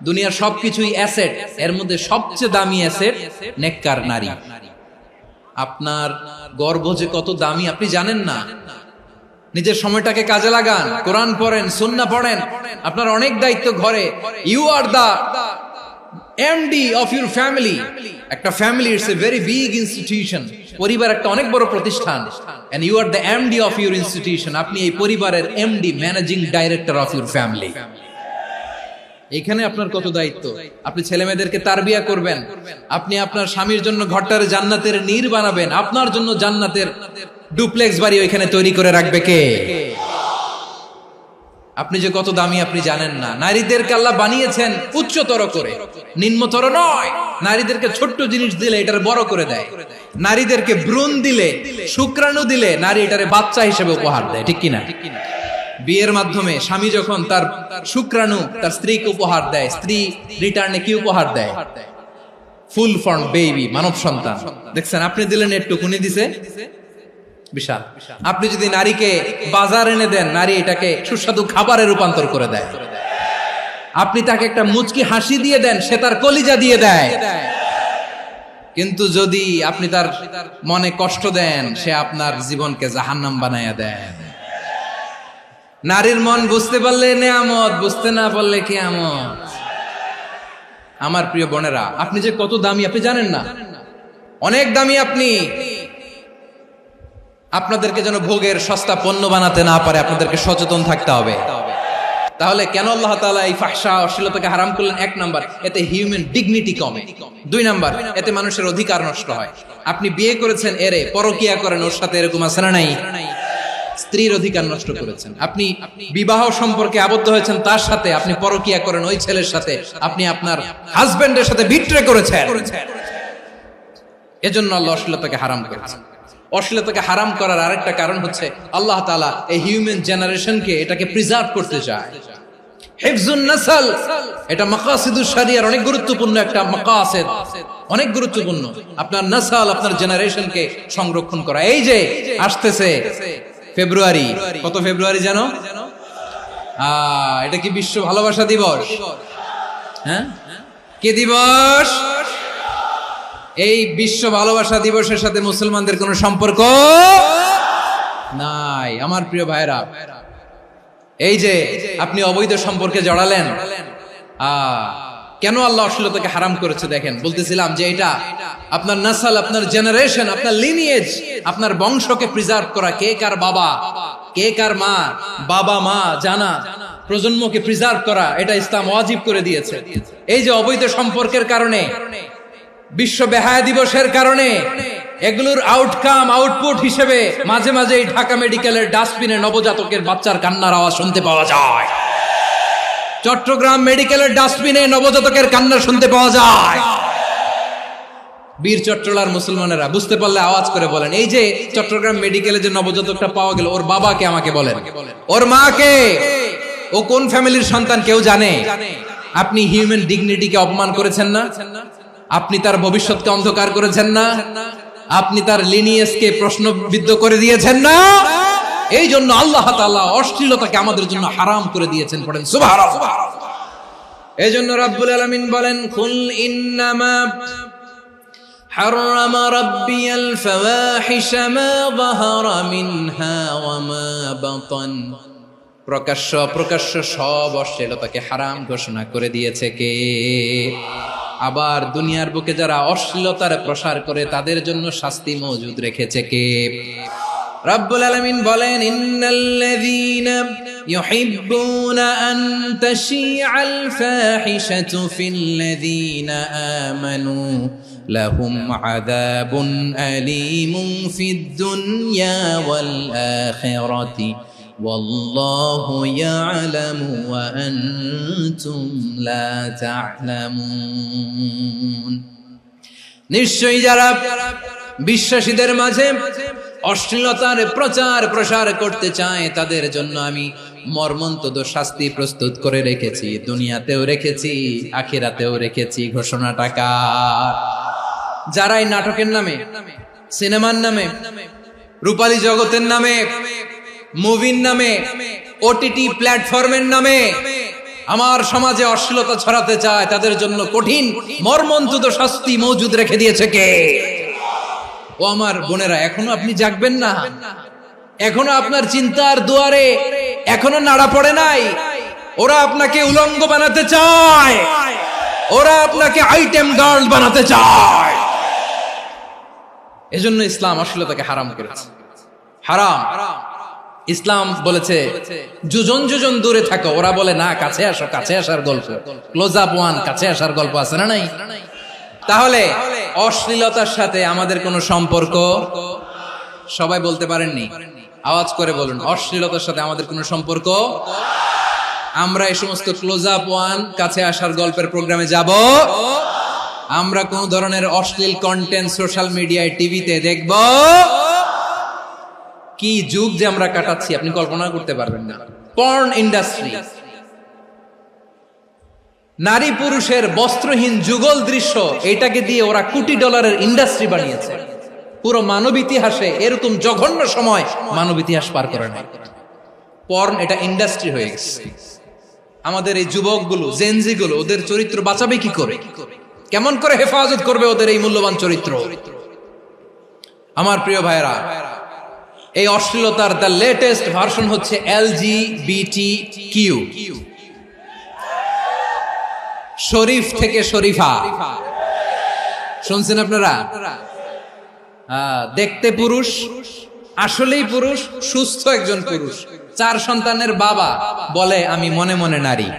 দুনিয়ার সবকিছুই অ্যাসেট, এর মধ্যে সবচেয়ে দামি অ্যাসেট নেককার নারী। আপনার গর্ভ যে কত দামি আপনি জানেন না। নিজের সময়টাকে কাজে লাগান, কোরআন পড়েন, সুন্নাহ পড়েন। আপনার অনেক দায়িত্ব ঘরে। You are the MD of your family. একটা family it's a very big institution. পরিবার একটা অনেক বড় প্রতিষ্ঠান, and you are the MD of your institution. আপনি এই পরিবারের MD, managing director of your family. এখানে আপনার কত দায়িত্ব। আপনি ছেলে মেয়েদেরকে তারবিয়া করবেন, আপনি আপনার স্বামীর জন্য ঘরটার জান্নাতের নীর বানাবেন, আপনার জন্য জান্নাতের ডুপ্লেক্স বাড়ি ওইখানে তৈরি করে রাখবে কে? আপনি যে কত দামি আপনি জানেন না। নারীদেরকে আল্লাহ বানিয়েছেন উচ্চতর করে, নিম্নতর নয়। নারীদেরকে ছোট্ট জিনিস দিলে এটারে বড় করে দেয়। নারীদেরকে ভ্রূণ দিলে, শুক্রাণু দিলে নারী এটারে বাচ্চা হিসেবে উপহার দেয়, ঠিক কিনা? বিয়ের মাধ্যমে স্বামী যখন তার শুক্রাণু তার স্ত্রীকে উপহার দেয়, স্ত্রী রিটার্নে কি উপহার দেয়? ফুল ফর্ম বেবি, মানব সন্তান। দেখছেন, আপনি দিলেন একটুকুনি, দিছে বিশাল। আপনি যদি নারীকে বাজার এনে দেন, নারী এটাকে সুস্বাদু খাবারে রূপান্তর করে দেয়। আপনি তাকে একটা মুচকি হাসি দিয়ে দেন, সে তার কলিজা দিয়ে দেয়। কিন্তু যদি আপনি তার মনে কষ্ট দেন, সে আপনার জীবনকে জাহান্নাম বানায়া দেন। নারীর মন বুঝতে পারলে নেয়ামত, বুঝতে না পারলে কিয়ামত। আমার প্রিয় বোনেরা, আপনি যে কত দামি আপনি জানেন না, অনেক দামি আপনি। আপনাদেরকে যেন ভোগের সস্তা পণ্য বানাতে না পারে, আপনাদেরকে সচেতন থাকতে হবে। তাহলে কেন আল্লাহ তাআলা এই ফাহশা, অশ্লীলতাকে হারাম করলেন? 1 নাম্বার, এতে হিউম্যান ডিগনিটি কমে। 2 নাম্বার, এতে মানুষের অধিকার নষ্ট হয়। আপনি বিয়ে করেছেন, এরে পরকিয়া করেন, ওর সাথে এরকম আছে না নাই? স্ত্রীর অধিকার নষ্ট করেছেন। আপনি বিবাহ সম্পর্কে আবদ্ধ হয়েছেন তার সাথে, আপনি পরকিয়া করেন ওই ছেলের সাথে, আপনি আপনার হাজবেন্ডের সাথে বিট্রে করেছেন। এজন্য আল্লাহ অশ্লীলতাকে হারাম করেছেন। অশ্লীলতাকে হারাম করার আরেকটা কারণ হচ্ছে আল্লাহ তাআলা এই হিউম্যান জেনারেশনকে, এটাকে প্রিজার্ভ করতে চায়। হিফজুন নাসল, এটা মাকাসিদুশ শরিয়ার অনেক গুরুত্বপূর্ণ একটা মাকাসিদ, অনেক গুরুত্বপূর্ণ। আপনার নাসল, আপনার জেনারেশনকে সংরক্ষণ করা। এই যে আসতেছে ফেব্রুয়ারি, কত ফেব্রুয়ারি জানো? এটা কি বিশ্ব ভালোবাসা দিবস? হ্যাঁ, কি দিবস? এই বিশ্ব ভালোবাসা দিবসের সাথে মুসলমানদের কোনো সম্পর্ক নাই। আমার প্রিয় ভাইরা, এই যে আপনি অবৈধ সম্পর্কে জড়ালেন, কেন আল্লাহ অশ্লীলতাকে হারাম করেছে দেখেন। বলতেছিলাম যে এটা আপনার নাসল, আপনার জেনারেশন, আপনার লিনিয়েজ, আপনার বংশকে প্রিজার্ভ করা। কে কার বাবা, কে কার মা, বাবা মা জানা, প্রজন্মকে প্রিজার্ভ করা, এটা ইসলাম ওয়াজিব করে দিয়েছে। এই যে অবৈধ সম্পর্কের কারণে, বিশ্ব বেহায়া দিবসের কারণে, এগুলোর আউটকাম, আউটপুট হিসেবে মাঝে মাঝে ঢাকা মেডিকেলের ডাস্টবিনে নবজাতকের বাচ্চার কান্নার আওয়াজ শুনতে পাওয়া যায়। চট্টগ্রাম মেডিকেলের ডাস্টবিনে নবজাতকের কান্না শুনতে পাওয়া যায়। বীর চট্টলার মুসলমানেরা বুঝতে পারলে আওয়াজ করে বলেন, এই যে চট্টগ্রাম মেডিকেলে যে নবজাতকটা পাওয়া গেল, ওর বাবাকে আমাকে বলেন, ওর মাকে, ও কোন ফ্যামিলির সন্তান কেউ জানে? আপনি হিউম্যান ডিগনিটিকে অপমান করেছেন না? আপনি তার ভবিষ্যৎকে অন্ধকার করেছেন না? আপনি তার লিনিয়েজকে প্রশ্নবিদ্ধ করে দিয়েছেন না? এই জন্য আল্লাহ তাআলা অশ্লীলতাকে আমাদের জন্য হারাম করে দিয়েছেন। পড়েন সুবহানাল্লাহ। এই জন্য রাব্বুল আলামিন বলেন, কুল ইন্নামা হারামা রাব্বিয়াল ফাওয়াহিশা মা যাহারা মিনহা ওয়া মা বাতান। প্রকাশ্য অপ্রকাশ্য সব অশ্লীলতাকে হারাম ঘোষণা করে দিয়েছে কে? আবার দুনিয়ার বুকে যারা অশ্লীলতার প্রসার করে তাদের জন্য শাস্তি মজুদ রেখেছে কে? রব্বুল আলামিন বলেন, ইন্নাল্লাযীনা ইউহিব্বুনা আন তাশিআল ফাহিশাতু ফিল্লাযীনা আমানু লাহুম আযাবুন আলীমুন ফিদ দুনিয়া ওয়াল আখিরাতি ওয়াল্লাহু ইয়ালামু ওয়া আনতুম লা তা'লামুন। নিশ্চয়ই যারা বিশ্বাসীদের মাঝে অশ্লীলতার প্রচার প্রসার করতে চায় তাদের জন্য আমি মর্মন্তুদ শাস্তি প্রস্তুত করে রেখেছি, দুনিয়াতেও রেখেছি, আখিরাতেও রেখেছি। ঘোষণাটা কার? যারাই নাটকের নামে, সিনেমার নামে, রূপালী জগতের নামে, মুভির নামে, ওটিটি প্ল্যাটফর্মের নামে আমার সমাজে অশ্লীলতা ছড়াতে চায় তাদের জন্য কঠিন মর্মন্তুদ শাস্তি মজুদ রেখে দিয়েছে কে? ও আমার বোনেরা, এখনো আপনি জাগবেন না? এখনো আপনার চিন্তার দুয়ারে এখনো নাড়া পড়ে নাই? ওরা আপনাকে উলঙ্গ বানাতে চায়, ওরা আপনাকে আইটেম গার্ল বানাতে চায়। এজন্য ইসলাম অশ্লীলতাকে হারাম করেছে। হারাম। ইসলাম বলেছে যোজন যোজন দূরে থাকো, ওরা বলে না কাছে আসো, কাছে আসার গল্প, ক্লোজ আপ ওয়ান, কাছে আসার গল্প আছে না নাই? তাহলে অশ্লীলতার সাথে আমাদের কোনো সম্পর্ক? সবাই বলতে পারেননি, আওয়াজ করে বলুন, অশ্লীলতার সাথে আমাদের কোনো সম্পর্ক? আমরা এই সমস্ত ক্লোজ আপ ওয়ান, কাছে আসার গল্পের প্রোগ্রামে যাব? আমরা কোন ধরনের অশ্লীল কন্টেন্ট সোশ্যাল মিডিয়ায়, টিভিতে দেখব? কি যুগ যে আমরা কাটাচ্ছি আপনি কল্পনা করতে পারবেন না। পর্ন ইন্ডাস্ট্রি, নারী পুরুষের বস্ত্রহীন যুগল দৃশ্য, এটাকে দিয়ে ওরা কোটি ডলারের ইন্ডাস্ট্রি বানিয়েছে। পুরো মানব ইতিহাসে এরকম জঘন্য সময় মানব ইতিহাস পার করে নাই। পর্ন এটা ইন্ডাস্ট্রি হয়ে গেছে। আমাদের এই যুবকগুলো, জেনজিগুলো, ওদের চরিত্র বাঁচাবে কি করে? কেমন করে হেফাজত করবে ওদের এই মূল্যবান চরিত্র? আমার প্রিয় ভাইরা, এই অশ্লীলতার দ্য লেটেস্ট ভার্সন হচ্ছে LGBTQ, শরীফ থেকে শরীফা। শুনছেন আপনারা? দেখতে পুরুষ, আসলেই পুরুষ, সুস্থ একজন পুরুষ, 4 সন্তানের বাবা, বলে আমি মনে মনে নারী।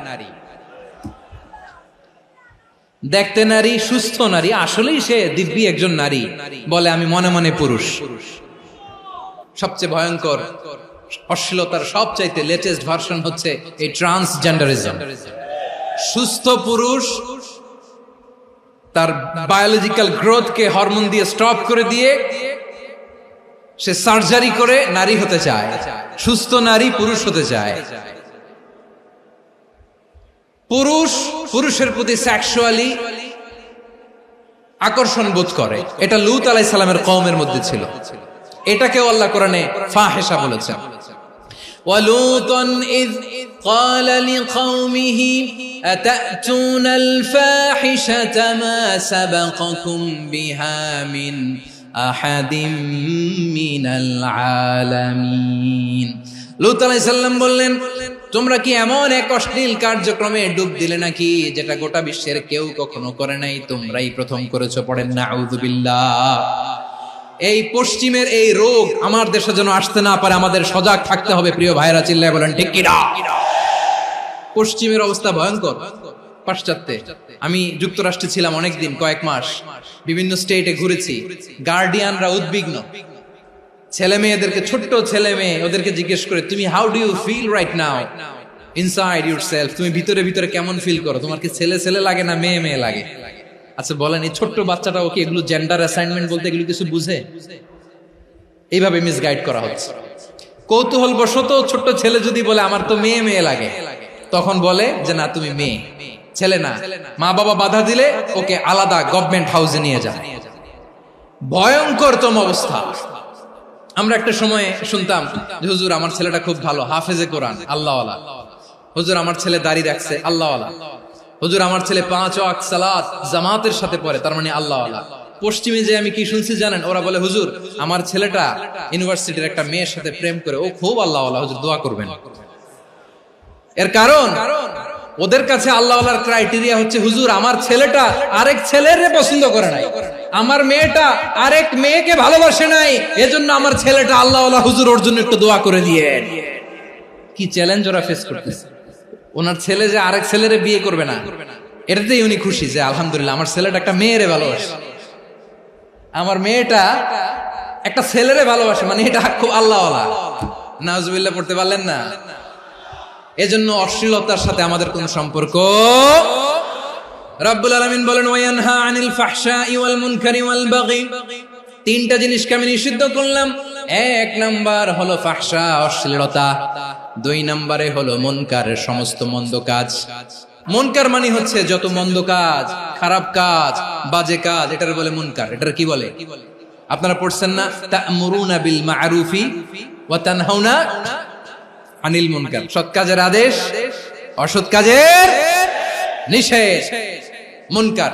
দেখতে নারী, সুস্থ নারী, আসলেই সে দিব্যি একজন নারী, বলে আমি মনে মনে পুরুষ। সবচেয়ে ভয়ঙ্কর অশ্লীলতার সবচাইতে লেটেস্ট ভার্সন হচ্ছে এই ট্রান্সজেন্ডারিজম। সুস্থ পুরুষ তার বায়োলজিক্যাল গ্রোথকে হরমোন দিয়ে স্টপ করে দিয়ে সে সার্জারি করে নারী হতে চায়। সুস্থ নারী পুরুষ হতে চায়। পুরুষ পুরুষের প্রতি সেক্সুয়ালি আকর্ষণ বোধ করে। এটা লূত আলাইহিস সালামের কওমের মধ্যে ছিল। এটাকেও আল্লাহ কোরআনে ফাহিশা বলেছেন। ওয়ালুতান ইয قال لقومه أتأتون الفاحشة ما سبقكم بها من أحد من العالمين। লূত আলাইহিস সালাম বললেন, তোমরা কি এমন এক অশ্লীল কার্যক্রমে ডুব দিলে নাকি যেটা গোটা বিশ্বের কেউ কখনো করে নাই, তোমরাই প্রথম করেছো? পড়েন নাউযুবিল্লাহ। এই পশ্চিমের এই রোগ আমার দেশে যেন আসতে না পারে, আমাদের সজাগ থাকতে হবে। প্রিয় ভাইরা চিল্লায় বলেন ঠিক কিনা? পশ্চিমের অবস্থা ভয়ঙ্কর। পাশ্চাত্যে, আমি যুক্তরাষ্ট্রে ছিলাম অনেকদিন, কয়েক মাস, বিভিন্ন স্টেটে ঘুরেছি। গার্ডিয়ানরা উদ্বিগ্ন, ছেলে মেয়েদেরকে, ছোট্ট ছেলে মেয়ে, ওদেরকে জিজ্ঞেস করে, তুমি how do you feel right now inside yourself? তুমি ভিতরে ভিতরে কেমন ফিল করো? তোমার কি ছেলে ছেলে লাগে না মেয়ে মেয়ে লাগে? আচ্ছা বলেন, এই ছোট্ট বাচ্চাটাও কি এগুলো জেন্ডার অ্যাসাইনমেন্ট বলতে এগুলো কিছু বুঝে? এইভাবে মিসগাইড করা হচ্ছে। কৌতূহল বশত ছোট্ট ছেলে যদি বলে আমার তো মেয়ে মেয়ে লাগে, তখন বলে যে না তুমি মেয়ে, ছেলে না। মা বাবা বাধা দিলে ওকে আলাদা গভর্নমেন্ট হাউসে নিয়ে যায়। ভয়ঙ্করতম অবস্থা। আমরা একটা সময় শুনতাম যে হুজুর আমার ছেলেটা খুব ভালো, হাফেজে কোরআন, আল্লাহওয়ালা। হুজুর আমার ছেলে দাড়ি রাখছে, আল্লাহওয়ালা। হুজুর আমার ছেলে 5 ওয়াক্ত সালাত জামাতের সাথে পড়ে, তার মানে আল্লাহওয়ালা। পশ্চিমে যে আমি কি শুনছি জানেন? ওরা বলে হুজুর আমার ছেলেটা ইউনিভার্সিটির একটা মেয়ের সাথে প্রেম করে, ও খুব আল্লাহওয়ালা, হুজুর দোয়া করবেন। এর কারণ ওদের কাছে আল্লাহওয়ালার ক্রাইটেরিয়া হচ্ছে, হুজুর আমার ছেলেটা আরেক ছেলের পছন্দ করে নাই, আমার মেয়েটা আরেক মেয়েকে ভালোবাসে নাই, এজন্য আমার ছেলেটা আল্লাহওয়ালা, হুজুর ওর জন্য একটু দোয়া করে দিয়ে। কি চ্যালেঞ্জ ওরা ফেস করতেছে। ওনার ছেলে যে আরেক ছেলেরে বিয়ে করবে না, এটাতেই উনি খুশি যে আলহামদুলিল্লাহ আমার ছেলেটা একটা মেয়েরে ভালোবাসে, আমার মেয়েটা একটা ছেলেরে ভালোবাসে, মানে এটা খুব আল্লাহওয়ালা। নাউজুবিল্লাহ পড়তে পারলেন না? এজন্য অশ্লীলতার সাথে আমাদের কোনো সম্পর্ক। রাব্বুল আলামিন বলেন ওয়ায়ানহা আনিল ফাহশাই ওয়াল মুনকারি ওয়াল বাগি, তিনটা জিনিসকে আমি নিষিদ্ধ করলাম। এক নাম্বার হলো ফাহশা, অশ্লীলতা। দুই নম্বরে হলো মুনকারের সমস্ত মন্দ কাজ। মুনকার মানে হচ্ছে যত মন্দ কাজ, খারাপ কাজ, বাজে কাজ, এটার বলে মুনকার। এটার কি বলে? আপনারা পড়ছেন না, তা'মুরুনা বিল মা'রুফি ওয়া তানহাউনা আনিল মুনকার। সৎ কাজের আদেশ, অসৎ কাজের নিষেধ। মুনকার,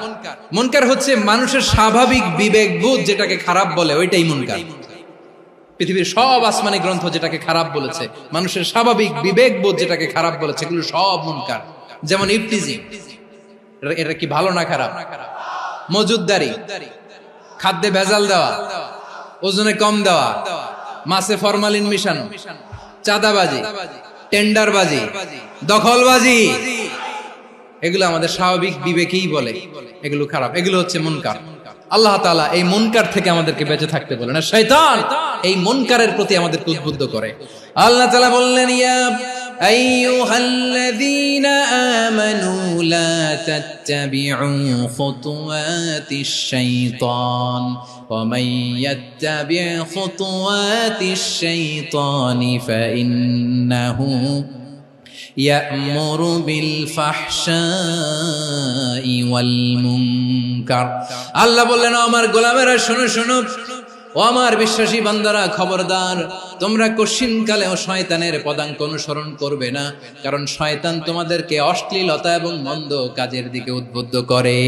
মুনকার হচ্ছে মানুষের স্বাভাবিক বিবেকবোধ যেটাকে খারাপ বলে, ওইটাই মুনকার। পৃথিবীর সব আসমানি গ্রন্থ যেটাকে খারাপ বলেছে, মানুষের স্বাভাবিক বিবেকবোধ যেটাকে খারাপ বলেছে, এগুলো সব মুনকার। যেমন ইফতিজিং, এটা কি ভালো না খারাপ? মজুদদারি, খাদ্যে ভেজাল দেওয়া, ওজনে কম দেওয়া, মাছে ফরমালিন মিশানো, চাঁদাবাজি, টেন্ডারবাজি, দখলবাজি, এগুলো আমাদের স্বাভাবিক বিবেকেই বলে এগুলো খারাপ, এগুলো হচ্ছে মুনকার। আল্লাহ তাআলা এই মুনকার থেকে আমাদেরকে বেঁচে থাকতে বলেন, আর শয়তান এই মুনকারের প্রতি আমাদেরকে উদ্বুদ্ধ করে। আল্লাহ তাআলা বললেন, ইয়া আইয়ুহাল্লাযীনা আমানু লা তাত্তাবিউ খুতুওয়াতিশ শাইতান ওয়া মান ইয়াত্তাবি' খুতুওয়াতিশ শাইতানি ফাইন্নাহু ইয়া'মুরু বিল ফাহশাই ওয়াল মুনকার। আল্লাহ বললেন, আমার গোলামেরা শোনো শোনো, ও আমার বিশ্বাসী বান্দারা খবরদার, তোমরা কশিনকালেও শয়তানের পদাঙ্ক অনুসরণ করবে না, কারণ শয়তান তোমাদেরকে অশ্লীলতা এবং মন্দ কাজের দিকে উদ্বুদ্ধ করে।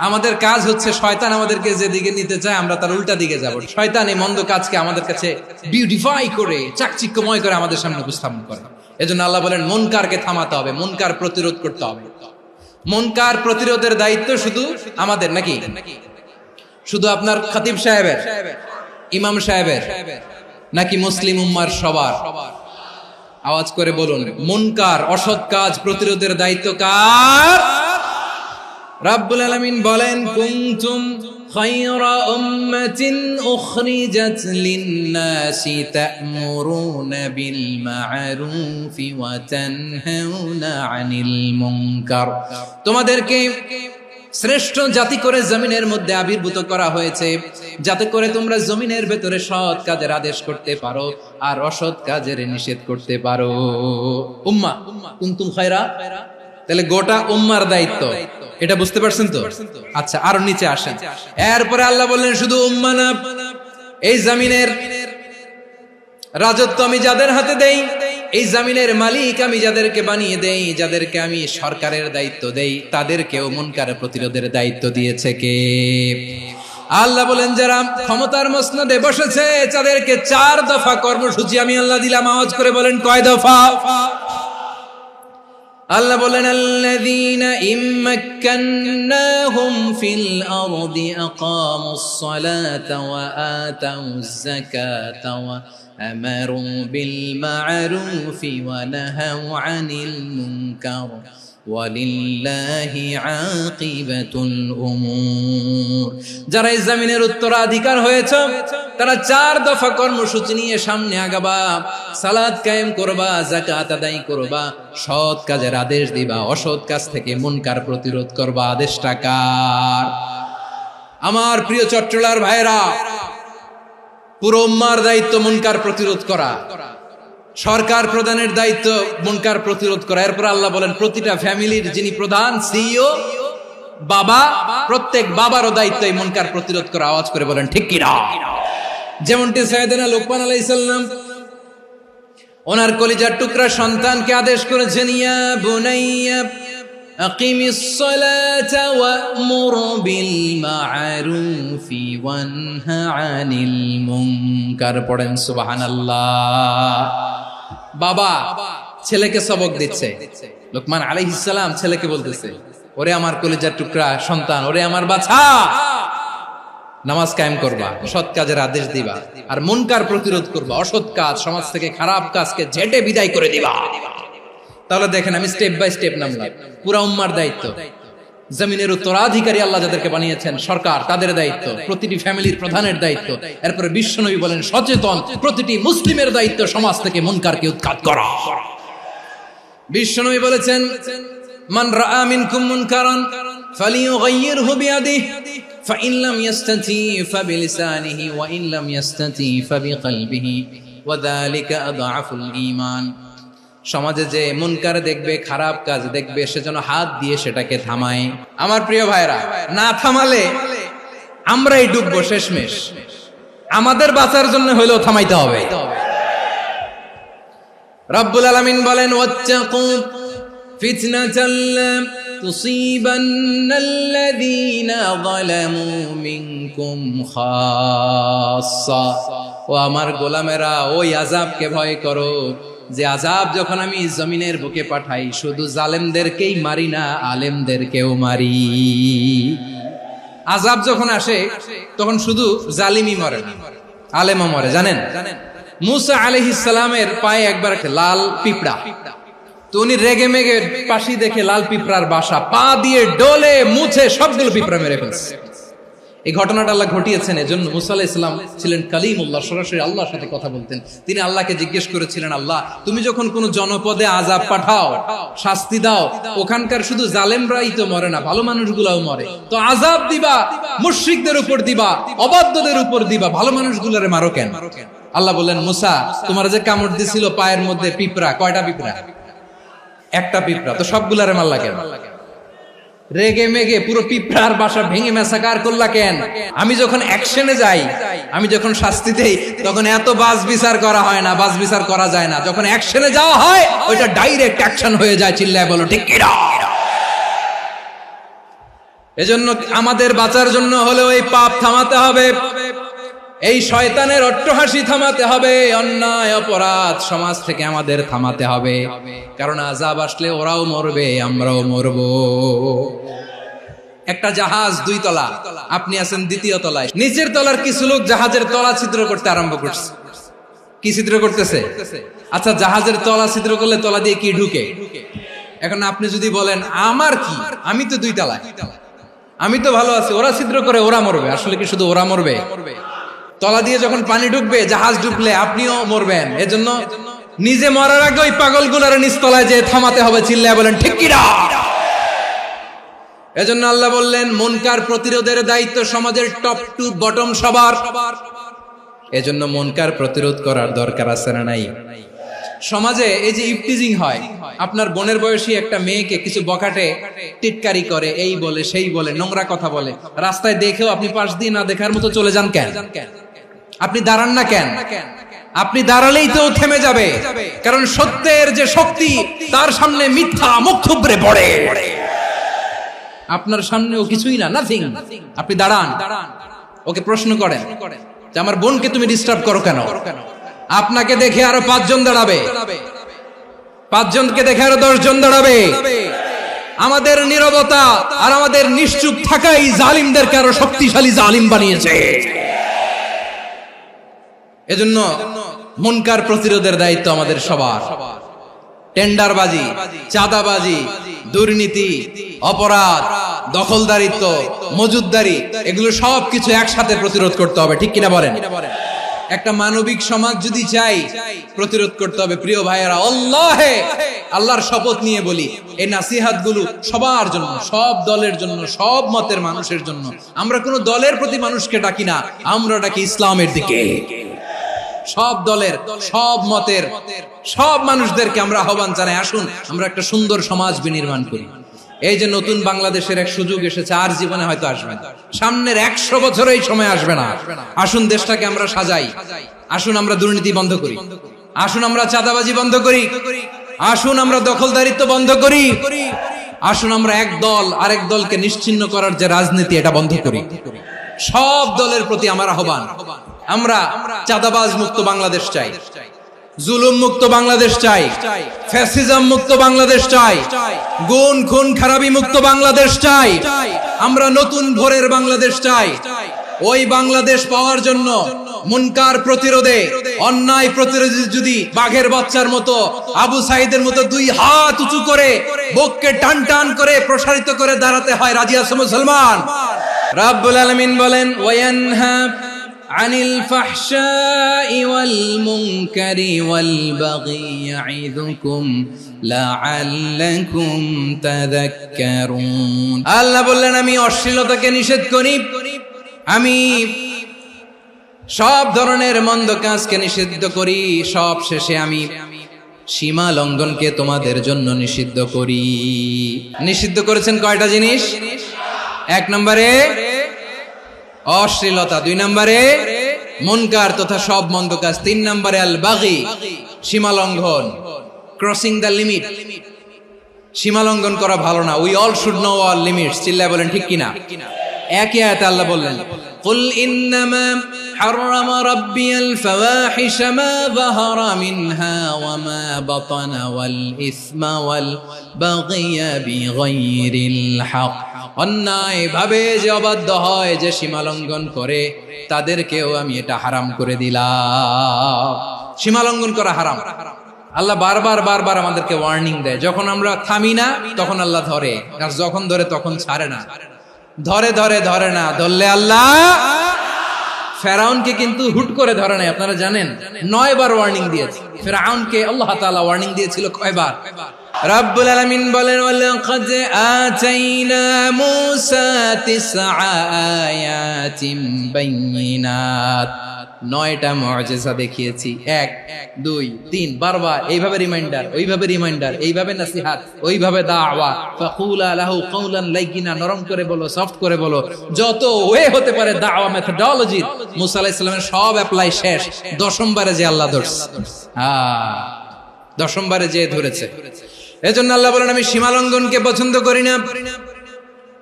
আমাদের কাজ হচ্ছে শয়তান আমাদেরকে যেদিকে নিতে চায় আমরা তার উল্টা দিকে যাব। শয়তান এই মন্দ কাজকে আমাদের কাছে বিউটিফাই করে, চাকচিক্যময় করে আমাদের সামনে উপস্থাপন করে। এজন্য আল্লাহ বলেন মুনকারকে থামাতে হবে, মুনকার প্রতিরোধ করতে হবে। মুনকার প্রতিরোধের দায়িত্ব শুধু আমাদের নাকি? শুধু আপনার খতিব সাহেবের, ইমাম সাহেবের, নাকি মুসলিম উম্মার সবার? আওয়াজ করে বলুন, মুনকার অসৎ কাজ প্রতিরোধের দায়িত্ব কার? রাব্বুল আলামিন বলেন, কুনতুম খায়রা উম্মাতিন উখরিজাত লিন-নাসি তা'মুরুনা বিল মা'রুফি ওয়া তানহাউনা আনিল মুনকার। তোমাদেরকে শ্রেষ্ঠ জাতি করে জমিনের মধ্যে আবির্ভূত করা হয়েছে, যাতে করে তোমরা জমিনের ভেতরে সৎ কাজের আদেশ করতে পারো আর অসৎ কাজের নিষেধ করতে পারো। উম্মাহ, কুনতুম খায়রা, তাহলে গোটা উম্মার দায়িত্ব, এটা বুঝতে পারছেন তো? আচ্ছা, আরো নিচে আসেন। এরপরে আল্লাহ বললেন, শুধু উম্মাহ না, এই জমিনের রাজত্ব আমি যাদের হাতে দেই, এই জমিনের মালিক আমি যাদেরকে বানিয়ে দেই, যাদেরকে আমি সরকারের দায়িত্ব দেই, তাদেরকেও মুনকার প্রতিরোধের দায়িত্ব দিয়েছে কে? আল্লাহ বলেন, যারা ক্ষমতার মসনদে বসেছে তাদেরকে 4 দফা কর্মসূচি আমি আল্লাহ দিলাম। আওয়াজ করে বলেন, কয় দফা? আল্লাহ বলেন, আল্লাযীনা ইম্মাক্কান্নাহুম ফিল আরদি আকামুস সালাতা ওয়া আতাউয যাকাতা ওয়া আমারু বিল মা'রুফি ওয়া নাহাউ আনিল মুনকার ওয়ালিল্লাহি আকিবাতুল উমুর। যারা এই জমিনের উত্তরাধিকার হয়েছে তারা 4 দফা কর্মসূচি নিয়ে সামনে আগাবা। সালাত কায়েম করবা, যাকাত আদায় করবা, সৎ কাজের আদেশ দিবা, অসৎ কাজ থেকে মুনকার প্রতিরোধ করবা। আদেশটা কার? আমার প্রিয় চট্টলার ভাইরা, পুরো উম্মার দায়িত্ব মুনকার প্রতিরোধ করা, সরকার প্রধানের দায়িত্ব মুনকার প্রতিরোধ করা। এরপর আল্লাহ বলেন, প্রতিটা ফ্যামিলির যিনি প্রধান, সিইও, বাবা, প্রত্যেক বাবারও দায়িত্ব এই মুনকার প্রতিরোধ করা। আওয়াজ করে বলেন ঠিক কি না? যেমনটি সাইয়েদনা লোকমান আলাইহিস সালাম ওনার কলিজার টুকরা সন্তানকে আদেশ করেছেন, ইয়া বুনাইয়া আকিমিস সালাতা ওয়া'মুর বিল মা'রুফি ওয়ানহা আনিল মুনকার। পড়েন সুবহানাল্লাহ। বাবা ছেলেকে সবক দিচ্ছে। লোকমান আলাইহিস সালাম ছেলেকে বলতেছে, ওরে আমার কলিজার টুকরা সন্তান, ওরে আমার বাছা, নামাজ কায়েম করবা, সৎ কাজের আদেশ দিবা, আর মুনকার প্রতিরোধ করবা, অসৎ কাজ, সমাজ থেকে খারাপ কাজকে ঝেঁটে বিদায় করে দিবা। তাহলে দেখেন, আমি স্টেপ বাই স্টেপ নামলাম। পুরা উম্মার দায়িত্ব, জমিনের উত্তরাধিকারী আল্লাহ যাদেরকে বানিয়েছেন সরকার, তাদের দায়িত্ব, প্রতিটি ফ্যামিলির প্রধানের দায়িত্ব, এরপরে বিশ্বনবী বলেন সচেতন প্রতিটি মুসলিমের দায়িত্ব সমাজ থেকে মুনকারকে উৎখাত করা। বিশ্বনবী বলেছেন, মান রাআ মিনকুম মুনকারান ফালিয়ুগাইয়িরহু বিয়াদিহি ফাইন লাম ইস্তাতি ফাবিলিসানিহি ওয়া ইন লাম ইস্তাতি ফাবিকলবিহি ওয়া যালিকা আযআফুল ঈমান। সমাজে যে মুনকার দেখবে, খারাপ কাজ দেখবে, সেজন্য হাত দিয়ে সেটাকে থামায়। আমার প্রিয় ভাইরা, না থামালে আমরাই ডুববো শেষমেশ। আমাদের বাঁচার জন্য হইলেও থামাইতে হবে। রব্বুল আলামিন বলেন, ওয়াত্তাকু ফিতনাতাল লা তুসিবান্নাল্লাযীনা যালামু মিনকুম খাসসা। ও আমার গোলামেরা, ওই আযাবকে ভয় করো যে আযাব যখন আমি জমিনের বুকে পাঠাই, শুধু জালেমদেরকেই মারি না, আলেমদেরকেও মারি। আযাব যখন আসে তখন শুধু জালিমই মরে না, আলেমও মরে। জানেন, মুসা আলাইহিস সালামের পায়ে একবার লাল পিঁপড়া, তো উনি রেগে মেগে পাশি দেখে লাল পিঁপড়ার বাসা, পা দিয়ে ডলে মুছে সবগুলো পিঁপড়া মেরে ফেলছে। এই ঘটনাটা আল্লাহ ঘটিয়েছেন এজন্য। মুসা আলাইহিস সালাম ছিলেন কালিমুল্লাহ, সরাসরি আল্লাহর সাথে কথা বলতেন। তিনি আল্লাহকে জিজ্ঞেস করেছিলেন, আল্লাহ তুমি যখন কোন জনপদে আযাব পাঠাও, শাস্তি দাও, ওখানকার শুধু জালেমরাই তো মরে না, ভালো মানুষগুলাও মরে, তো আযাব দিবা মুশরিকদের উপর দিবা, অবাধ্যদের উপর দিবা, ভালো মানুষগুলোরে মারো কেন? আল্লাহ বললেন, মুসা তোমার যে কামড় দিছিল পায়ের মধ্যে পিঁপড়া, কয়টা পিঁপড়া? একটা পিঁপড়া, তো সবগুলারে মারলা কেন? রেগে মেগে পুরো পিঁপড়ার বাসা ভেঙে ম্যাসাকার করলা কেন? আমি যখন অ্যাকশনে যাই, আমি যখন শাস্তি দেই, তখন এত বাস বিচার করা হয় না, বাস বিচার করা যায় না। যখন অ্যাকশনে যাওয়া হয়, ওইটা ডাইরেক্ট অ্যাকশন হয়ে যায়। চিল্লায় বলো ঠিক কি না? এজন্য আমাদের বাঁচার জন্য হলে ওই পাপ থামাতে হবে, এই শয়তানের অট্টহাসি থামাতে হবে, অন্যায় অপরাধ সমাজ থেকে আমাদের থামাতে হবে। কারণ আযাব আসলে ওরাও মরবে, আমরাও মরবো। একটা জাহাজ 2 তলা, আপনি আছেন 2য় তলায়, নিচের তলার কিছু লোক জাহাজের তলা ছিদ্র করতে আরম্ভ করছে। কি ছিদ্র করতেছে? আচ্ছা, জাহাজের তলা ছিদ্র করলে তলা দিয়ে কি ঢুকে? এখন আপনি যদি বলেন আমার কি, আমি তো 2 তলায়, আমি তো ভালো আছি, ওরা ছিদ্র করে ওরা মরবে। আসলে কি শুধু ওরা মরবে? তলা দিয়ে যখন পানি ঢুকবে, জাহাজ ঢুকলে আপনিও মরবেন। এজন্য নিজে মরার আগে ওই পাগলগুলোর নিচতলায় যে থামাতে হবে। চিল্লায় বলেন ঠিক কি না? এজন্য আল্লাহ বললেন, মুনকার প্রতিরোধের দায়িত্ব সমাজের টপ টু বটম সবার। এজন্য মুনকার প্রতিরোধ করার দরকার আছে না নাই? সমাজে এই যে ইফটিজিং হয়, আপনার বোনের বয়সী একটা মেয়েকে কিছু বখাটে টিটকারি করে, এই বলে সেই বলে, নোংরা কথা বলে, রাস্তায় দেখেও আপনি পাশ দিয়ে না দেখার মতো চলে যান কেন? আপনি দাঁড়ান না কেন? আপনি দাঁড়ালেই তো থেমে যাবে, কারণ সত্যের যে শক্তি, তার সামনে মিথ্যা মুখ থুবড়ে পড়ে। আপনার সামনেও কিছুই না, নাথিং। আপনি দাঁড়ান, ওকে প্রশ্ন করেন যে আমার বোনকে তুমি ডিস্টার্ব করো কেন? আপনাকে দেখে আরো 5 জন দাঁড়াবে, 5 জনকে দেখে আরো 10 জন দাঁড়াবে। আমাদের নীরবতা আর আমাদের নিশ্চুপ থাকাই জালিমদেরকে আরো শক্তিশালী জালিম বানিয়েছে। এজন্য মুনকার প্রতিরোধের দায়িত্ব আমাদের সবার। টেন্ডারবাজি, চাঁদাবাজি, দুর্নীতি, অপরাধ, দখলদারিত্ব, মজুদদারি, এগুলো সবকিছু একসাথে প্রতিরোধ করতে হবে। ঠিক কিনা বলেন? একটা মানবিক সমাজ যদি চাই, প্রতিরোধ করতে হবে। প্রিয় ভাইয়েরা, আল্লাহর শপথ নিয়ে বলি, এই নাসিহাত গুলো সবার জন্য, সব দলের জন্য, সব মতের মানুষের জন্য। আমরা কোনো দলের প্রতি মানুষকে ডাকি না, আমরা ডাকি ইসলামের দিকে। সব দলের, সব মতের, সব মানুষদেরকে আমরা আহ্বান জানাই, আসুন আমরা একটা সুন্দর সমাজ বিনির্মাণ করি। এই যে নতুন বাংলাদেশের এক সুযোগ এসেছে, আর জীবনে হয়তো আসবে না, সামনের 100 বছরে এই সময় আসবে না। আসুন দেশটাকে আমরা সাজাই, আসুন আমরা দুর্নীতি বন্ধ করি, আসুন আমরা চাঁদাবাজি বন্ধ করি, আসুন আমরা দখলদারিত্ব বন্ধ করি, আসুন আমরা এক দল আরেক দলকে নিশ্চিহ্ন করার যে রাজনীতি, এটা বন্ধ করি। সব দলের প্রতি আমার আহ্বান, আমরা চাঁদাবাজ মুক্ত বাংলাদেশ চাই, জুলুম মুক্ত বাংলাদেশ চাই, ফ্যাসিজম মুক্ত বাংলাদেশ চাই, গুণ খুন খারাপি মুক্ত বাংলাদেশ চাই, আমরা নতুন ভোরের বাংলাদেশ চাই। ওই বাংলাদেশ পাওয়ার জন্য মুনকার প্রতিরোধে, অন্যায় প্রতিরোধে যদি বাঘের বাচ্চার মতো, আবু সাইদের মতো দুই হাত উঁচু করে বুককে টান টান করে প্রসারিত করে দাঁড়াতে হয়, রাজি আছো মুসলমান? রাব্বুল আলামিন বলেন, ওয়ায়ানহা আনিল ফাহশাই ওয়াল মুনকারি ওয়াল বাগি ইয়াইযুকুম লাআল্লাকুম তাযাক্কারুন। আল্লাহ বললেন, আমি অশ্লীলতাকে নিষেধ করি, আমি সব ধরনের মন্দ কাজকে নিষিদ্ধ করি, সব শেষে আমি সীমা লঙ্ঘনকে তোমাদের জন্য নিষিদ্ধ করি। নিষিদ্ধ করেছেন কয়টা জিনিস? 1 নম্বরে অশ্লীলতা, 2 নম্বরে মুনকার তথা সব মন্দ কাজ, 3 নম্বরে আল বাগি সীমা লঙ্ঘন, ক্রসিং দ্য লিমিট। সীমা লঙ্ঘন করা ভালো না। We all should know our limits. চিল্লায় বলেন ঠিক কিনা? একই আয়াতে আল্লাহ বললেন, কুল ইন্নামা হাররামা রাব্বিয়াল ফাওয়াহিশা মা যাহারা মিনহা ওয়া মা বাতানা ওয়াল ইসমা ওয়াল বাগিয়া বিগাইরিল হক। অন্যায় ভাবে যে অবাধ্য হয়, যে সীমা লঙ্ঘন করে, তাদেরকেও আমি এটা হারাম করে দিলাম। সীমা লঙ্ঘন করা হারাম। আল্লাহ বারবার বারবার আমাদেরকে ওয়ার্নিং দেয়। যখন আমরা থামি না তখন আল্লাহ ধরে, আর যখন ধরে তখন ছাড়ে না। ধরে ধরে ধরে না, ধরলে আল্লাহ। ফেরাউনকে কিন্তু হুট করে ধরে নাই, আপনারা জানেন 9 বার ওয়ার্নিং দিয়েছে। ফেরাউনকে আল্লাহ তাআলা ওয়ার্নিং দিয়েছিল কয়বার? রাব্বুল আলামিন বলেন, ওয়ালাকাদ আতাইনা মূসা 9 আয়াতিন বাইয়িনাত। 9টা মুআজিজা দেখিয়েছি, 1 2 3 বারবার এইভাবে রিমাইন্ডার, ওইভাবে রিমাইন্ডার, এইভাবে নসিহত, ওইভাবে দাওয়া। ফাকুলা লাহু কাওলান লাইয়িনা, নরম করে বলো, সফট করে বলো, যত ওয়ে হতে পারে দাওয়া মেথডোলজি। মুসা আলাইহিস সালামের সব অ্যাপ্লাই শেষ, 10ম বারে যে আল্লাহ ধরছে। 10ম বারে যে ধরেছে। এজন্য আল্লাহ বলেন, আমি সীমা লঙ্ঘনকে পছন্দ করি না।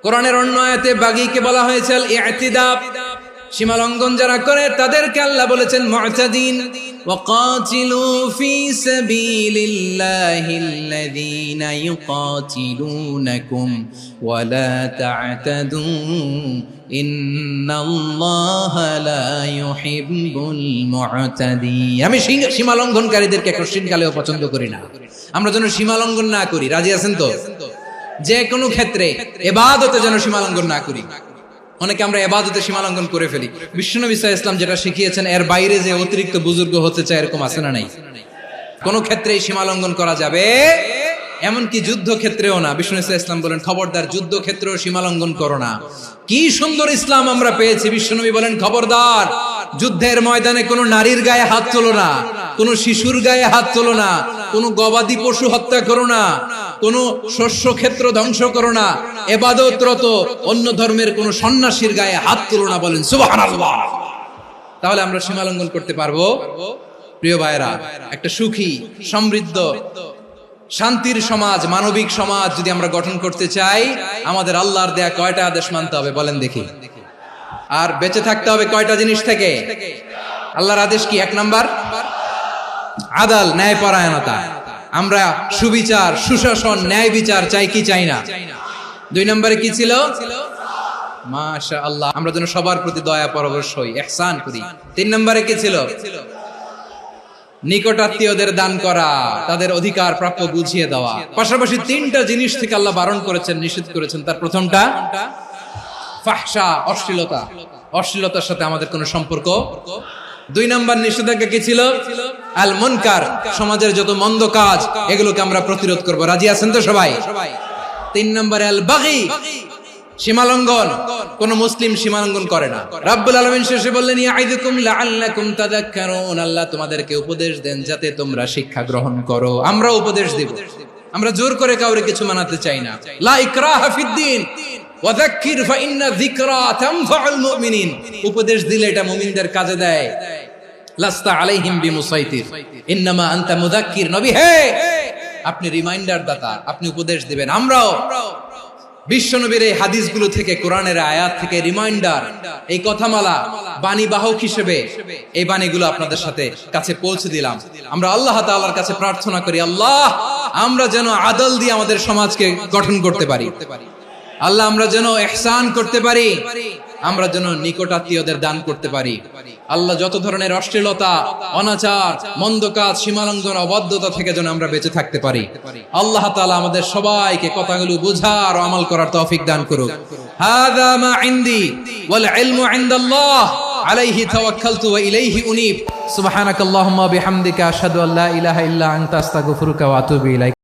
কোরআনের অন্য আয়াতে বাগীকে বলা হয়েছে আল ইতিদা। সীমা লঙ্ঘন যারা করে তাদেরকে আল্লাহ বলেছেন মুতাদিন। ওয়াকাতিলু ফি সাবিলিল্লাহিল্লাযীনা ইউকাতিলুনাকুম ওয়া লা তা'তাদু ইন্নাল্লাহা লা ইউহিব্বুল মুতাদিন। আমি সীমা লঙ্ঘনকারীদেরকে কোশ্চিনকালেও পছন্দ করি না। আমরা যেন সীমা লঙ্ঘন না করি, রাজি আছেন তো? যে কোনো ক্ষেত্রে ইবাদতে যেন সীমা লঙ্ঘন না করি। অনেকে আমরা ইবাদতে সীমা লঙ্ঘন করে ফেলি। বিশ্বনবী সাল্লাল্লাহু আলাইহি ওয়াসাল্লাম যেটা শিখিয়েছেন এর বাইরে যে অতিরিক্ত বুজুর্গ হতে চায়, এরকম আছে না নাই? কোন ক্ষেত্রেই সীমা লঙ্ঘন করা যাবে, এমনকি যুদ্ধ ক্ষেত্রেও না। বিশ্বনবী সাল্লাল্লাহু আলাইহি ওয়াসাল্লাম বলেন, খবরদার যুদ্ধ ক্ষেত্রেও সীমা লঙ্ঘন করো না। কি সুন্দর ইসলাম আমরা পেয়েছি। বিশ্বনবী বলেন, খবরদার যুদ্ধের ময়দানে কোনো নারীর গায়ে হাত তোলো না, কোনো শিশুর গায়ে হাত তোলো না, কোনো গবাদি পশু হত্যা করো না, কোনো শস্য ক্ষেত্র ধ্বংস করো না, ইবাদতরত অন্য ধর্মের কোনো সন্ন্যাসীর গায়ে হাত তোলো না। বলেন সুবহানাল্লাহ। তাহলে আমরা সীমা লঙ্ঘন করতে পারবো? প্রিয় ভাইরা, একটা সুখী, সমৃদ্ধ, শান্তির সমাজ, মানবিক সমাজ যদি আমরা গঠন করতে চাই, আমাদের আল্লাহর দেয়া কয়টা আদেশ মানতে হবে বলেন দেখি? আর বেঁচে থাকতে হবে কয়টা জিনিস থেকে? আল্লাহর আদেশ কি? 1 নাম্বার আদাল, ন্যায়পরায়ণতা। আমরা সুবিচার, সুশাসন, ন্যায় বিচার চাই কি চাই না? 2 নম্বরে কি ছিল? মাশাআল্লাহ, আমরা যেন সবার প্রতি দয়া পরবশ হই, ইহসান করি। 3 নম্বরে কি ছিল? নিকটাত্মীয়দের দান করা, তাদের অধিকার প্রাপ্য বুঝিয়ে দেওয়া। পাশাপাশি 3টা জিনিস থেকে আল্লাহ বারণ করেছেন, নিষেধ করেছেন। তার প্রথমটা ফাহশা, অশ্লীলতা। অশ্লীলতার সাথে আমাদের কোনো সম্পর্ক। 2 নম্বর নিষেধাজ্ঞা কি ছিল? আল মুনকার, সমাজের যত মন্দ কাজ এগুলোকে আমরা প্রতিরোধ করব। রাজি আছেন তো সবাই? 3 নম্বরে আল বাগী, সীমালঙ্ঘন। কোন মুসলিম সীমালঙ্ঘন করে না। রাব্বুল আলামিন শেষে বললেন, ইয়াইদুকুম লাআল্লাকুম তাযাক্কারুন। আল্লাহ তোমাদেরকে উপদেশ দেন যাতে তোমরা শিক্ষা গ্রহণ করো। আমরা উপদেশ দেব, আমরা জোর করে কাউরে কিছু মানাতে চাই না। লা ইকরাহা ফিদ্দীন ওয়াযাক্কির ফাইন্না যিকরা তানফাউল মুমিনিন। উপদেশ দিলে এটা মুমিনদের কাজে দেয়। লাস্তা আলাইহিম বিমুসাইতির ইন্নামা আনতা মুযাক্কির। নবী হে, আপনি রিমাইন্ডার দাতা, আপনি উপদেশ দিবেন। আমরাও বিশ্বনবীর এই হাদিসগুলো থেকে, কোরআনের আয়াত থেকে রিমাইন্ডার, এই কথামালা বাণী বাহক হিসেবে এই বাণীগুলো আপনাদের সাথে কাছে পৌঁছে দিলাম। আমরা আল্লাহ তাআলার কাছে প্রার্থনা করি, আল্লাহ আমরা যেন আদল দিয়ে আমাদের সমাজকে গঠন করতে পারি। আল্লাহ আমরা যেন ইহসান করতে পারি, আমরা যেন নিকটাত্মীয়দের দান করতে পারি। আল্লাহ যত ধরনের অশ্লীলতা, অনাচার, মন্দ কাজ, সীমালঙ্ঘন, অবাধ্যতা থেকে যেন আমরা বেঁচে থাকতে পারি। আল্লাহ তাআলা আমাদের সবাইকে কথাগুলো বুঝার ও আমল করার তৌফিক দান করুক। হাযা মা ইনদি ওয়াল ইলমু ইনদাল্লাহ আলাইহি তাওয়াক্কালতু ওয়া ইলাইহি উনীব। সুবহানাকাল্লাহুম্মা বিহামদিকা আশহাদু আল্লা ইলাহা ইল্লা আনতা আস্তাগফিরুকা ওয়া আতুবু ইলাইক।